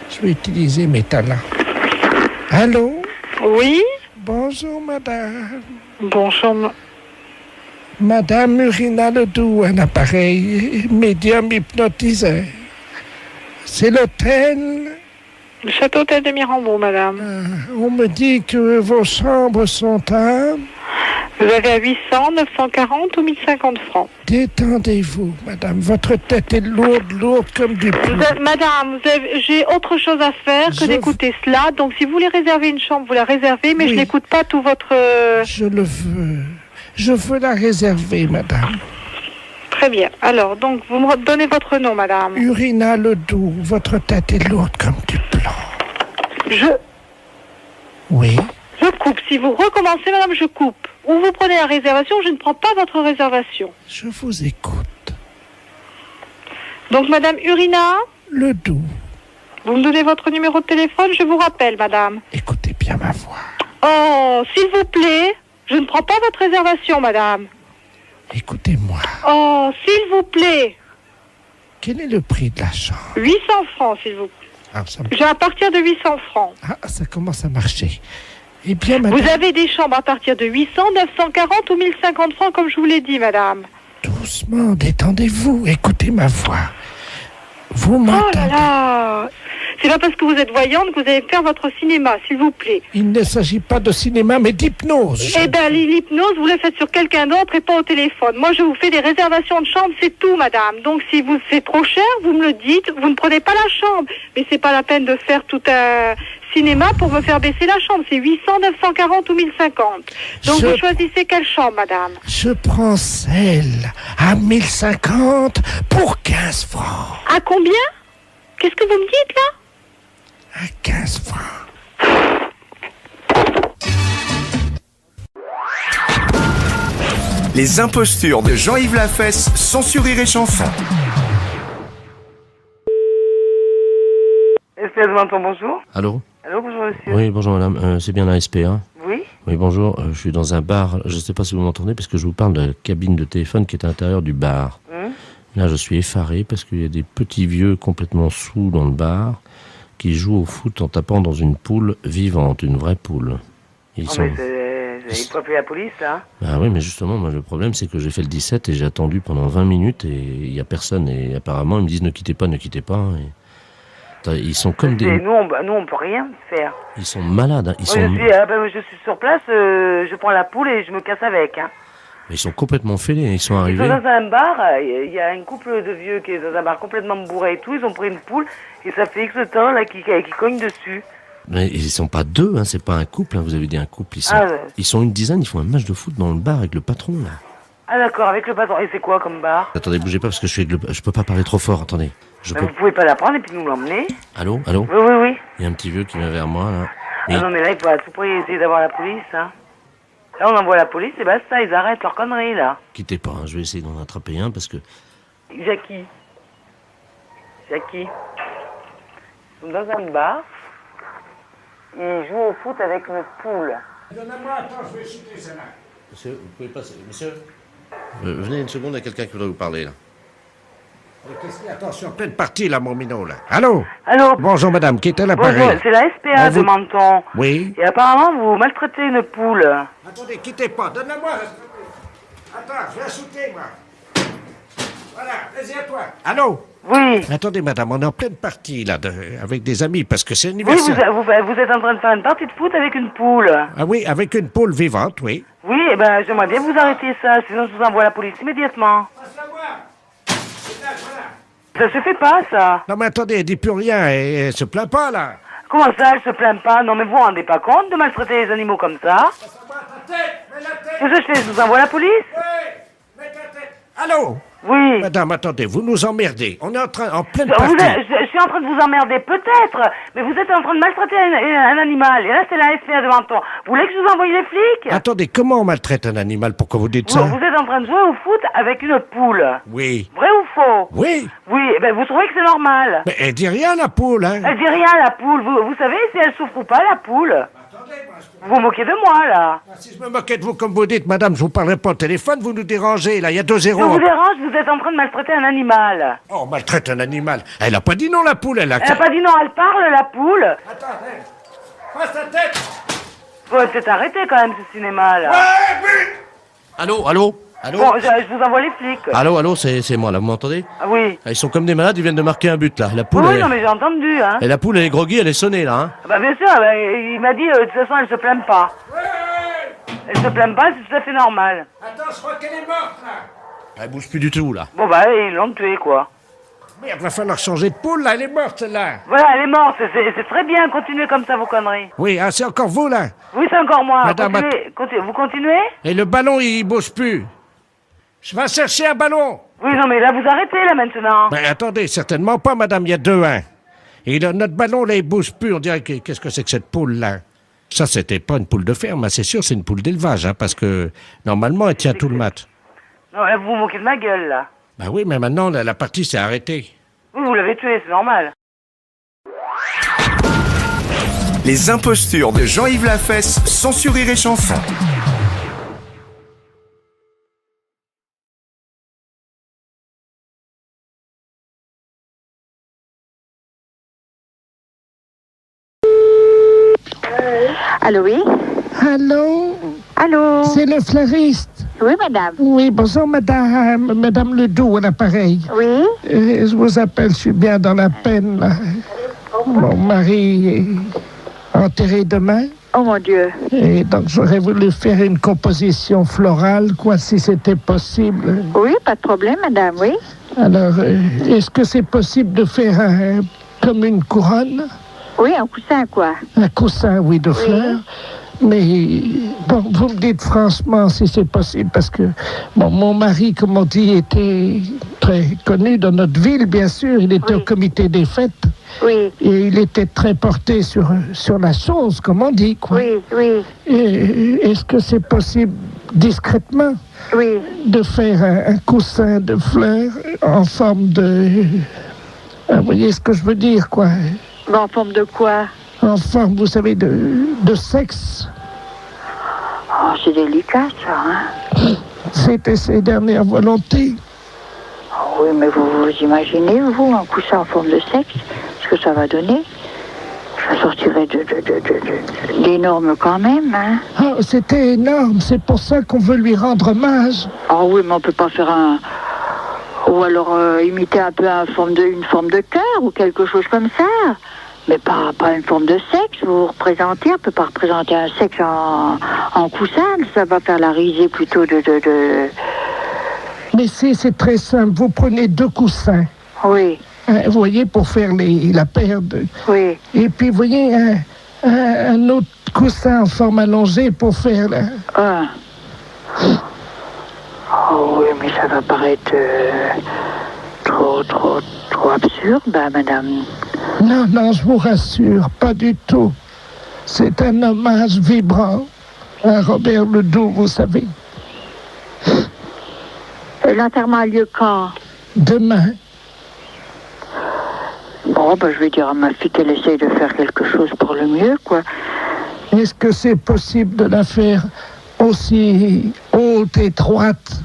Je vais utiliser mes talents. Allô? Oui? Bonjour, madame. Bonjour, Madame Urina Ledoux, un appareil médium hypnotiseur. C'est l'hôtel... Le Château Hôtel de Mirambeau, madame. On me dit que vos chambres sont à... Vous avez à 800, 940 ou 1050 francs. Détendez-vous, madame. Votre tête est lourde comme du plomb. Madame, j'ai autre chose à faire que d'écouter cela. Donc, si vous voulez réserver une chambre, vous la réservez, mais je n'écoute pas tout votre... Je le veux. Je veux la réserver, madame. Très bien. Alors, donc, vous me donnez votre nom, madame. Urina Ledoux. Votre tête est lourde comme du plomb. Oui. Je coupe. Si vous recommencez, madame, je coupe. Ou vous prenez la réservation, je ne prends pas votre réservation. Je vous écoute. Donc, madame Urina Ledoux. Vous me donnez votre numéro de téléphone, je vous rappelle, madame. Écoutez bien ma voix. Oh, s'il vous plaît, je ne prends pas votre réservation, madame. Écoutez-moi. Oh, s'il vous plaît. Quel est le prix de la chambre? 800 francs, s'il vous plaît. J'ai à partir de 800 francs. Ah, ça commence à marcher. Eh bien, madame... Vous avez des chambres à partir de 800, 940 ou 1050 francs, comme je vous l'ai dit, madame. Doucement, détendez-vous, écoutez ma voix. Vous Oh m'entendez? là là! C'est pas parce que vous êtes voyante que vous allez faire votre cinéma, s'il vous plaît. Il ne s'agit pas de cinéma, mais d'hypnose. Eh ben, l'hypnose, vous la faites sur quelqu'un d'autre et pas au téléphone. Moi, je vous fais des réservations de chambre, c'est tout, madame. Donc, si vous c'est trop cher, vous me le dites, vous ne prenez pas la chambre. Mais c'est pas la peine de faire tout un cinéma pour me faire baisser la chambre. C'est 800, 940 ou 1050. Donc, vous choisissez quelle chambre, madame? Je prends celle à 1050 pour 15 francs. À combien? Qu'est-ce que vous me dites, là? À 15 francs. Les impostures de Jean-Yves Lafesse sont sur Rire et Chanson. SPA de Menton, bonjour. Allô? Allô, bonjour monsieur. Oui, bonjour madame, c'est bien la SPA? Oui. Oui, bonjour, je suis dans un bar, je ne sais pas si vous m'entendez, parce que je vous parle de la cabine de téléphone qui est à l'intérieur du bar. Là, je suis effaré parce qu'il y a des petits vieux complètement saouls dans le bar qui jouent au foot en tapant dans une poule vivante, une vraie poule. Ils sont... Il faut appeler la police, là. Ah oui, mais justement, moi, le problème, c'est que j'ai fait le 17 et j'ai attendu pendant 20 minutes et il n'y a personne. Et apparemment, ils me disent ne quittez pas, ne quittez pas. Et... Ils sont comme des... Nous, on peut rien faire. Ils sont malades. Hein. Je suis sur place, je prends la poule et je me casse avec. Hein. Ils sont complètement fêlés, ils sont arrivés. Ils sont dans un bar, il y a un couple de vieux qui est dans un bar complètement bourré et tout, ils ont pris une poule et ça fait X temps là qui cogne dessus. Mais ils sont pas deux, hein, c'est pas un couple, hein, vous avez dit un couple, ils sont une dizaine, ils font un match de foot dans le bar avec le patron là. Ah d'accord, avec le patron. Et c'est quoi comme bar? Attendez, bougez pas parce que je peux pas parler trop fort, attendez. Vous pouvez pas la prendre et puis nous l'emmener? Allô? Oui. Il y a un petit vieux qui vient vers moi là. Ah non mais là il faut à tout prix essayer d'avoir la police, hein. Là, on envoie la police et basta, ils arrêtent leur connerie, là. Quittez pas, hein, je vais essayer d'en attraper un parce que... Jackie. Ils sont dans un bar. Ils jouent au foot avec une poule. Donnez-moi, attends, je vais chuter celle-là. Monsieur, vous pouvez passer. Monsieur venez une seconde, il y a quelqu'un qui voudrait vous parler, là. Attention, pleine partie, là, mon minot, là. Allô? Allô? Bonjour, madame, qui est à l'appareil? Bonjour, c'est la SPA de Menton. Oui. Et apparemment, vous maltraitez une poule. Attendez, quittez pas, donnez-moi. Attends, je vais shooter, moi. Voilà, vas-y à toi. Allô? Oui. Attendez, madame, on est en pleine partie, là, avec des amis, parce que c'est Oui, anniversaire. vous êtes en train de faire une partie de foot avec une poule. Ah oui, avec une poule vivante, oui. Oui, eh ben, j'aimerais bien vous arrêter ça, sinon je vous envoie la police immédiatement. Ça se fait pas, ça. Non, mais attendez, elle dit plus rien, elle se plaint pas, là. Comment ça, elle se plaint pas? Non, mais vous vous rendez pas compte de maltraiter les animaux comme ça? Qu'est-ce que je fais? Je vous envoie la police? Allô? Oui. Madame, attendez, vous nous emmerdez. On est en pleine Je partie. suis en train de vous emmerder, peut-être, mais vous êtes en train de maltraiter un animal. Et là, c'est la SPA de Menton. Vous voulez que je vous envoie les flics? Attendez, comment on maltraite un animal? Pourquoi vous dites ça? Vous êtes en train de jouer au foot avec une poule. Oui. Vrai ou faux? Oui. Oui, eh ben vous trouvez que c'est normal? Mais elle dit rien, la poule, hein? Elle dit rien, la poule. Vous savez si elle souffre ou pas, la poule? Vous vous moquez de moi, là. Si je me moquais de vous, comme vous dites, madame, je vous parlerai pas au téléphone, vous nous dérangez, là, il y a 2-0. Je vous dérange, vous êtes en train de maltraiter un animal. Oh, on maltraite un animal. Elle a pas dit non, la poule, elle a... Elle a pas dit non, elle parle, la poule. Attendez, passe ta tête. Faut peut-être arrêter, quand même, ce cinéma, là. Allô? Bon, je vous envoie les flics. Allô, c'est moi, là, vous m'entendez? Ah oui. Ils sont comme des malades, ils viennent de marquer un but, là. La poule, Oui, non, mais j'ai entendu, hein. Et la poule, elle est groggy, elle est sonnée, là, hein. Bah, bien sûr, il m'a dit, de toute façon, elle se plaint pas. Elle se plaint pas, c'est tout à fait normal. Attends, je crois qu'elle est morte, là. Elle bouge plus du tout, là. Bon, bah, ils l'ont tuée, quoi. Merde, va falloir changer de poule, là, elle est morte, celle-là. Voilà, elle est morte, c'est très bien, continuez comme ça, vos conneries. Oui, ah, c'est encore vous, là. Oui, c'est encore moi. Madame, Vous continuez? Et le ballon, il bouge plus. Je vais chercher un ballon. Oui, non, mais là, vous arrêtez, là, maintenant. Ben, attendez, certainement pas, madame, il y a 2-1. Et là, notre ballon, là, il bouge plus. On dirait, qu'est-ce que c'est que cette poule-là? Ça, c'était pas une poule de ferme, hein, c'est sûr, c'est une poule d'élevage, hein, parce que, normalement, elle tient tout le match. Non, là, vous vous moquez de ma gueule, là. Ben oui, mais maintenant, la partie s'est arrêtée. Oui, vous l'avez tuée, c'est normal. Les impostures de Jean-Yves Lafesse sont sur Rire et Chanson. Allô, oui? Allô? Allô? C'est le fleuriste. Oui, madame. Oui, bonjour, madame Ledoux, à l'appareil. Oui? Je vous appelle, je suis bien dans la peine, là. Mon mari est enterré demain. Oh, mon Dieu. Et donc, j'aurais voulu faire une composition florale, quoi, si c'était possible. Oui, pas de problème, madame, oui. Alors, est-ce que c'est possible de faire comme une couronne? Oui, un coussin, quoi. Un coussin, oui, de fleurs. Mais, bon, vous me dites franchement si c'est possible, parce que, bon, mon mari, comme on dit, était très connu dans notre ville, bien sûr. Il était au comité des fêtes. Oui. Et il était très porté sur la chose, comme on dit, quoi. Oui, oui. Et est-ce que c'est possible, discrètement, de faire un coussin de fleurs en forme de... vous voyez ce que je veux dire, quoi. Mais en forme de quoi? En forme, vous savez, de sexe. Oh, c'est délicat, ça, hein? C'était ses dernières volontés. Oh, oui, mais vous imaginez, vous, un coussin en forme de sexe, ce que ça va donner? Ça sortirait d'énorme quand même, hein? Ah, c'était énorme, c'est pour ça qu'on veut lui rendre hommage. Ah oui, mais on peut pas faire un... Ou alors imiter un peu une forme de cœur ou quelque chose comme ça. Mais pas une forme de sexe, vous représentez, on peut pas représenter un sexe en coussin, ça va faire la risée plutôt de... Mais c'est très simple, vous prenez 2 coussins. Oui. Vous voyez, pour faire la paire de... Oui. Et puis, vous voyez, un autre coussin en forme allongée pour faire... Oh oui, mais ça va paraître trop absurde, madame. Non, je vous rassure, pas du tout. C'est un hommage vibrant à Robert Ledoux, vous savez. L'enterrement a lieu quand? Demain. Bon, je vais dire à ma fille qu'elle essaye de faire quelque chose pour le mieux, quoi. Est-ce que c'est possible de la faire aussi haute et droite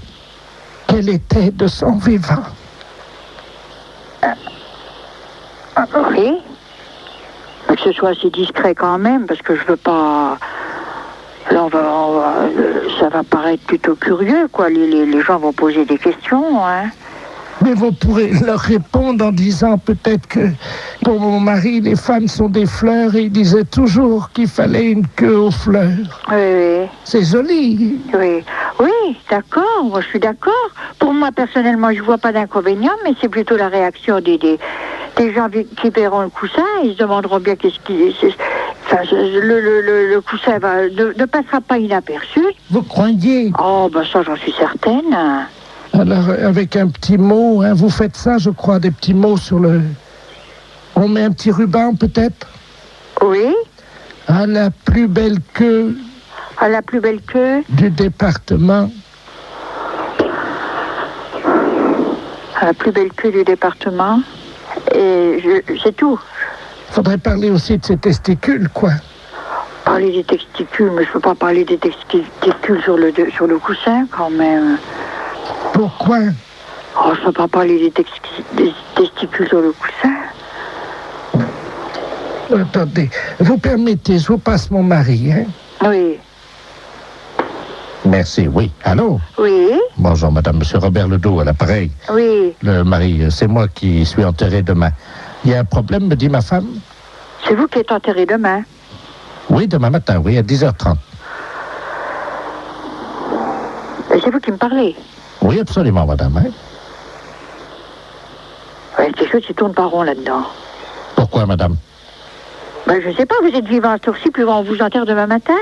qu'elle était de son vivant? Oui. Mais que ce soit assez discret quand même, parce que je veux pas... Là, ça va paraître plutôt curieux, quoi. Les gens vont poser des questions, hein. Mais vous pourrez leur répondre en disant peut-être que pour mon mari, les femmes sont des fleurs et il disait toujours qu'il fallait une queue aux fleurs. Oui. C'est joli. Oui, d'accord, moi je suis d'accord. Pour moi, personnellement, je vois pas d'inconvénient, mais c'est plutôt la réaction des gens qui verront le coussin, ils se demanderont bien qu'est-ce qui... Enfin, le coussin ne passera pas inaperçu. Vous croyez? Oh, ça, j'en suis certaine. Alors, avec un petit mot, hein, vous faites ça, je crois, des petits mots sur le... On met un petit ruban, peut-être? Oui. À la plus belle queue... À la plus belle queue? Du département. À la plus belle queue du département. Et c'est tout. Faudrait parler aussi de ses testicules, quoi. Parler des testicules, mais je peux pas parler des testicules sur le coussin, quand même. Pourquoi? Oh, je peux pas parler des testicules sur le coussin. Attendez, vous permettez, je vous passe mon mari, hein? Oui. Merci, oui. Allô? Oui. Bonjour, madame, monsieur Robert Ledoux, à l'appareil. Oui. Le mari, c'est moi qui suis enterré demain. Il y a un problème, me dit ma femme? C'est vous qui êtes enterré demain? Oui, demain matin, oui, à 10h30. Et c'est vous qui me parlez? Oui, absolument, madame. Hein? Ouais, c'est quelque chose qui tourne pas rond là-dedans. Pourquoi, madame? Je sais pas, vous êtes vivant à ce tour-ci, puis on vous enterre demain matin?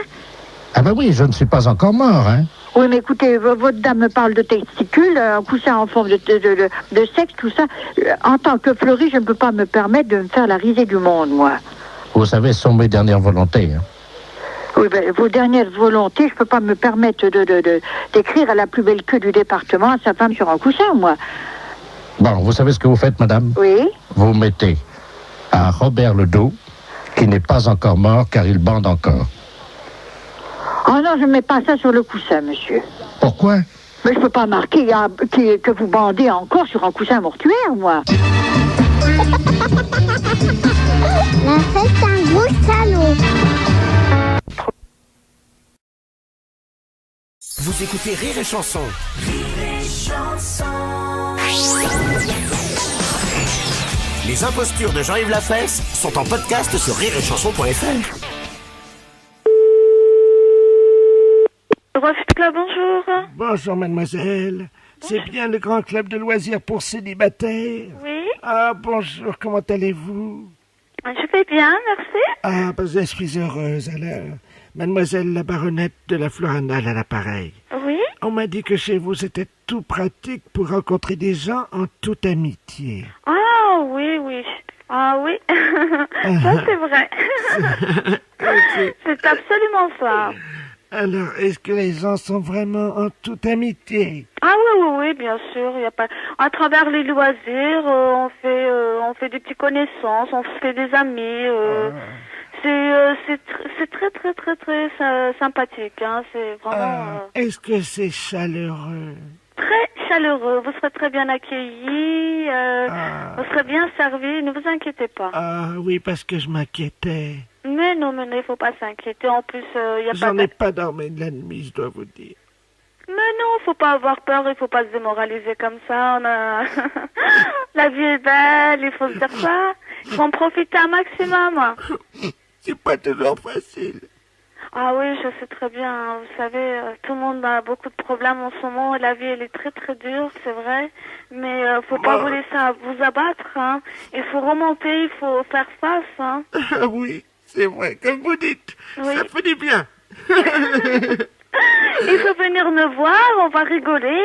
Ah ben oui, je ne suis pas encore mort, hein? Oui, mais écoutez, votre dame me parle de testicules, un coussin en forme de sexe, tout ça. En tant que fleuriste, je ne peux pas me permettre de me faire la risée du monde, moi. Vous savez, ce sont mes dernières volontés. Hein? Oui, vos dernières volontés, je peux pas me permettre d'écrire à la plus belle queue du département à sa femme sur un coussin, moi. Bon, vous savez ce que vous faites, madame? Oui. Vous mettez à Robert Ledoux, qui n'est pas encore mort, car il bande encore. Oh non, je ne mets pas ça sur le coussin, monsieur. Pourquoi? Mais je peux pas marquer que vous bandez encore sur un coussin mortuaire, moi. La fête, un gros salaud. Vous écoutez Rire et Chanson. Rire et Chanson. Les impostures de Jean-Yves Lafesse sont en podcast sur rireetchanson.fr. Club, bonjour. Bonjour, mademoiselle. C'est bien le grand club de loisirs pour célibataires? Oui. Ah, bonjour, comment allez-vous? Je vais bien, merci. Ah, bah, je suis heureuse, alors. Mademoiselle la baronette de la Floranale à l'appareil. Oui. On m'a dit que chez vous, c'était tout pratique pour rencontrer des gens en toute amitié. Ah, oui, oui. Ah, oui. Ça, c'est vrai. C'est absolument ça. Alors, est-ce que les gens sont vraiment en toute amitié? Ah oui, oui, oui, bien sûr. Il y a pas. À travers les loisirs, on fait des petites connaissances, on se fait des amis. C'est très, très, très, très sympathique. Hein. C'est vraiment. Est-ce que c'est chaleureux? Très chaleureux. Vous serez très bien accueillis. Vous serez bien servis. Ne vous inquiétez pas. Ah oui, parce que je m'inquiétais. Mais non, il ne faut pas s'inquiéter. En plus, il y a pas. J'en ai pas dormi de la nuit, je dois vous dire. Mais non, faut pas avoir peur, il faut pas se démoraliser comme ça. La vie est belle, il faut se dire ça. Il faut en profiter un maximum. C'est pas toujours facile. Ah oui, je sais très bien. Vous savez, tout le monde a beaucoup de problèmes en ce moment. La vie, elle est très très dure, c'est vrai. Mais faut pas vous laisser vous abattre. Hein. Il faut remonter, il faut faire face. Hein. Oui, c'est vrai, comme vous dites. Oui. Ça fait du bien. Il faut venir me voir, on va rigoler,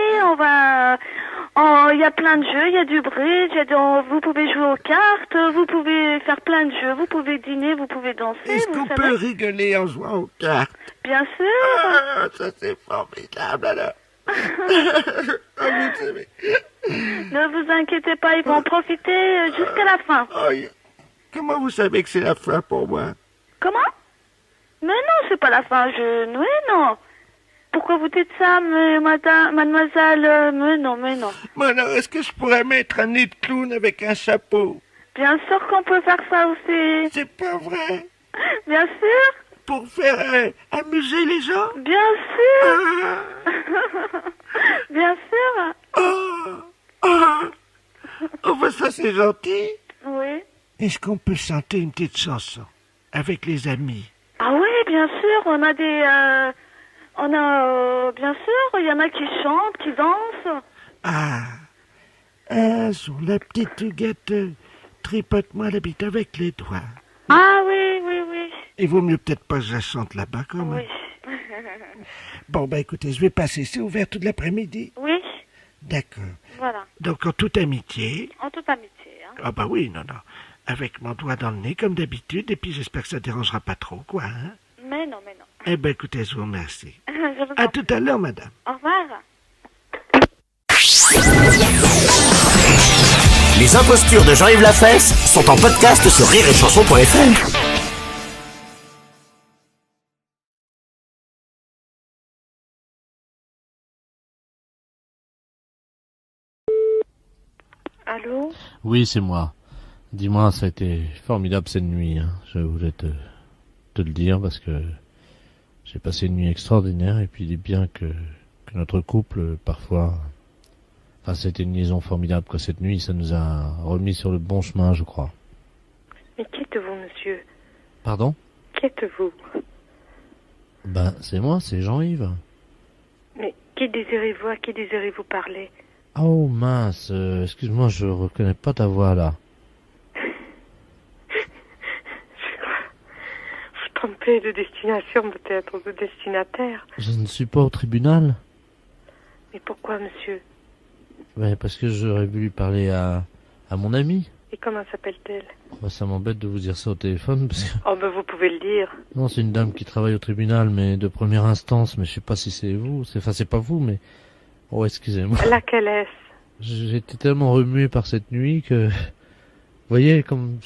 il y a plein de jeux, il y a du bridge, vous pouvez jouer aux cartes, vous pouvez faire plein de jeux, vous pouvez dîner, vous pouvez danser. Est-ce qu'on peut rigoler en jouant aux cartes? Bien sûr. Ah, ça c'est formidable alors. Ne vous inquiétez pas, ils vont en profiter jusqu'à la fin. Comment vous savez que c'est la fin pour moi? Comment? Mais non, c'est pas la fin, oui, non. Pourquoi vous dites ça, mademoiselle? Mais non. Bon alors, est-ce que je pourrais mettre un nez de clown avec un chapeau? Bien sûr qu'on peut faire ça aussi. C'est pas vrai? Bien sûr. Pour faire amuser les gens? Bien sûr. Bien sûr. Oh, bah ça c'est gentil. Oui. Est-ce qu'on peut chanter une petite chanson avec les amis? Ah oui, bien sûr, on a bien sûr, il y en a qui chantent, qui dansent. Sur la petite huguette, tripote-moi la bite avec les doigts. Ah oui. Il vaut mieux peut-être pas que je la chante là-bas, quand même. Oui. Bon, bah écoutez, je vais passer. C'est ouvert toute l'après-midi? Oui. D'accord. Voilà. Donc en toute amitié? En toute amitié, hein. Ah bah oui, non. Avec mon doigt dans le nez, comme d'habitude, et puis j'espère que ça dérangera pas trop, quoi, hein? Mais non. Eh ben écoutez, je vous remercie. Je vous à tout à l'heure, madame. Au revoir. Les impostures de Jean-Yves Lafesse sont en podcast sur rireetchanson.fr. Allô? Oui, c'est moi. Dis-moi, ça a été formidable cette nuit. Hein. Je voulais te le dire parce que j'ai passé une nuit extraordinaire et puis il est bien que notre couple, parfois... Enfin, c'était une liaison formidable, quoi. Cette nuit, ça nous a remis sur le bon chemin, je crois. Mais qui êtes-vous, monsieur? Pardon? Qui êtes-vous? Ben, c'est moi, c'est Jean-Yves. Mais qui désirez-vous? À qui désirez-vous parler? Oh mince, excuse-moi, je reconnais pas ta voix là. Vous trompez de destination peut-être, de destinataire. Je ne suis pas au tribunal. Mais pourquoi, monsieur? Ben, parce que j'aurais voulu parler à mon amie. Et comment s'appelle-t-elle? Ben, ça m'embête de vous dire ça au téléphone parce que... Oh ben vous pouvez le dire. Non, c'est une dame qui travaille au tribunal, mais de première instance, mais je sais pas si c'est vous. C'est pas vous, mais... Oh, excusez-moi. Laquelle est-ce? J'étais tellement remué par cette nuit que... Vous voyez, comme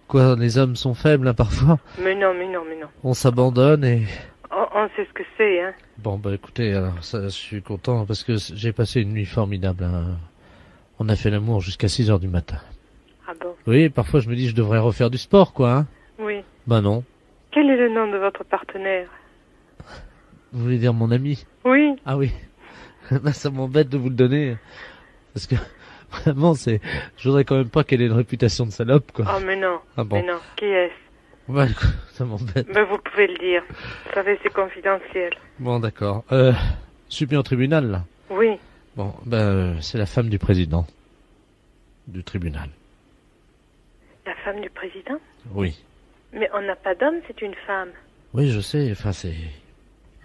quoi les hommes sont faibles, hein, parfois. Mais non. On s'abandonne et... On sait ce que c'est, hein. Bon, bah écoutez, alors ça, je suis content parce que j'ai passé une nuit formidable. Hein. On a fait l'amour jusqu'à 6h du matin. Ah bon? Oui, parfois je me dis je devrais refaire du sport, quoi. Hein. Oui. Bah non. Quel est le nom de votre partenaire? Vous voulez dire mon ami? Oui. Ah oui. Bah, ça m'embête de vous le donner. Parce que, vraiment, je voudrais quand même pas qu'elle ait une réputation de salope, quoi. Oh, mais non. Ah bon. Mais non. Qui est-ce? Ouais, ça m'embête. Ben, vous pouvez le dire. Vous savez, c'est confidentiel. Bon, d'accord. Je suis bien au tribunal, là. Oui. Bon, c'est la femme du président. Du tribunal. La femme du président? Oui. Mais on n'a pas d'homme, c'est une femme. Oui, je sais. Enfin, c'est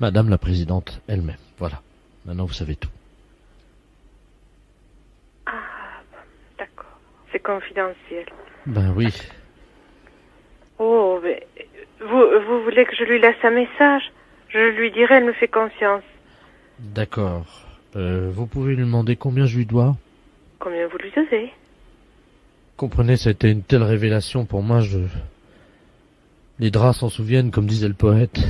Madame la présidente elle-même. Voilà. Maintenant, vous savez tout. Ah, d'accord. C'est confidentiel. Ben oui. Oh, mais vous voulez que je lui laisse un message? Je lui dirai, elle me fait confiance. D'accord. Vous pouvez lui demander combien je lui dois? Combien vous lui devez? Comprenez, ça a été une telle révélation pour moi, Les draps s'en souviennent, comme disait le poète.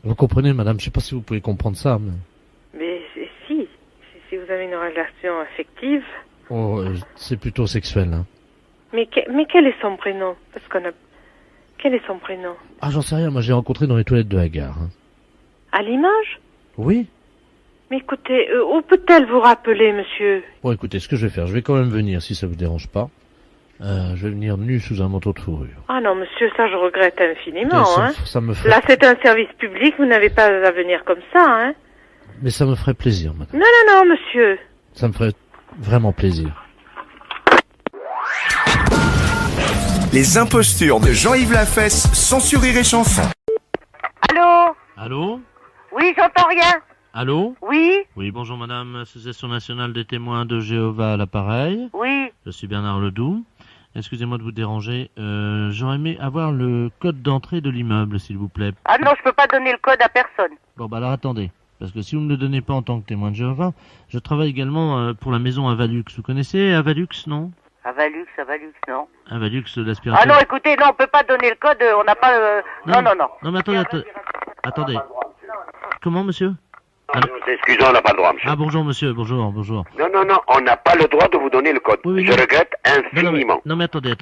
Vous comprenez, madame, je sais pas si vous pouvez comprendre ça, mais... Mais si vous avez une relation affective... Oh, c'est plutôt sexuel, hein. Mais quel est son prénom? Parce qu'on a... Quel est son prénom? Ah, j'en sais rien, moi j'ai rencontré dans les toilettes de la gare. Hein. À Limoges? Oui. Mais écoutez, où peut-elle vous rappeler, monsieur? Bon, écoutez, ce que je vais faire, je vais quand même venir, si ça vous dérange pas. Je vais venir nu sous un manteau de fourrure. Ah non, monsieur, ça je regrette infiniment, hein. Ça me ferait... Là, c'est un service public, vous n'avez pas à venir comme ça, hein. Mais ça me ferait plaisir, madame. Non, monsieur. Ça me ferait vraiment plaisir. Les impostures de Jean-Yves Lafesse, sans sur Rire et Chanson. Allô? Allô? Oui, j'entends rien. Allô? Oui? Oui, bonjour madame, Association nationale des témoins de Jéhovah à l'appareil. Oui. Je suis Bernard Ledoux. Excusez-moi de vous déranger. J'aurais aimé avoir le code d'entrée de l'immeuble, s'il vous plaît. Ah non, je peux pas donner le code à personne. Bon, bah alors attendez. Parce que si vous ne me le donnez pas en tant que témoin de Jéhovah, je travaille également pour la maison Avalux. Vous connaissez Avalux, non? Avalux, non. Avalux, l'aspirateur. Ah non, écoutez, non, on peut pas donner le code, on n'a pas... Non. Non, mais attendez. Comment, monsieur? Excusez, on n'a pas le droit, monsieur. Ah, bonjour, monsieur, bonjour. Non, on n'a pas le droit de vous donner le code. Oui, je regrette infiniment. Non, mais attendez.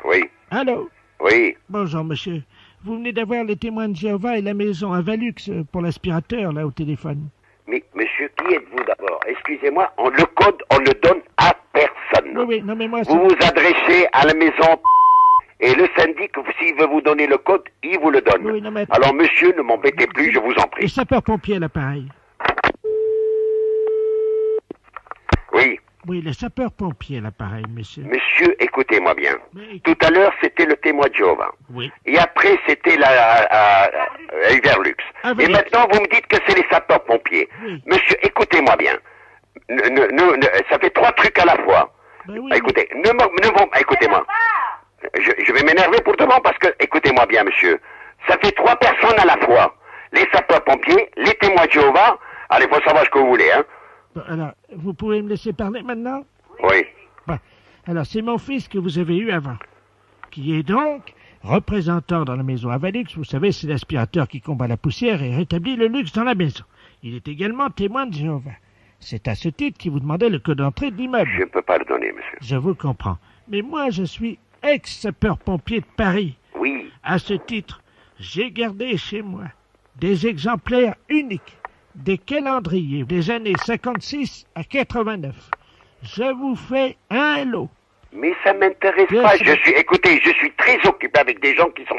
Oui. Allô? Oui. Bonjour, monsieur. Vous venez d'avoir les témoins de Jéhovah et la maison Avalux pour l'aspirateur, là, au téléphone. Mais, monsieur, qui êtes-vous d'abord? Excusez-moi, le code, on le donne à personne. Oui, non, mais moi... Vous vous adressez à la maison... Et le syndic, s'il veut vous donner le code, il vous le donne. Oui, non, mais... Alors, monsieur, ne m'embêtez plus, je vous en prie. Les sapeurs-pompiers à l'appareil. Oui. Oui, les sapeurs-pompiers à l'appareil, monsieur. Monsieur, écoutez-moi bien. Tout à l'heure, c'était le témoin de Jéhovah. Oui. Et après, c'était la Everlux. Et maintenant, vous me dites que c'est les sapeurs-pompiers. Oui. Monsieur, écoutez-moi bien. Ça fait 3 trucs à la fois. Oui, écoutez, écoutez-moi. Je vais m'énerver pour demain parce que, écoutez-moi bien, monsieur, ça fait 3 personnes à la fois. Les sapeurs-pompiers, les témoins de Jéhovah. Allez, faut savoir ce que vous voulez, hein. Bon, alors, vous pouvez me laisser parler maintenant? Oui. Bon, alors, c'est mon fils que vous avez eu avant, qui est donc représentant dans la maison Avalux. Vous savez, c'est l'aspirateur qui combat la poussière et rétablit le luxe dans la maison. Il est également témoin de Jéhovah. C'est à ce titre qu'il vous demandait le code d'entrée de l'immeuble. Je ne peux pas le donner, monsieur. Je vous comprends. Mais moi, je suis ex-sapeur-pompier de Paris. Oui. À ce titre, j'ai gardé chez moi des exemplaires uniques des calendriers des années 56 à 89. Je vous fais un lot. Mais ça m'intéresse pas. Écoutez, je suis très occupé avec des gens qui sont...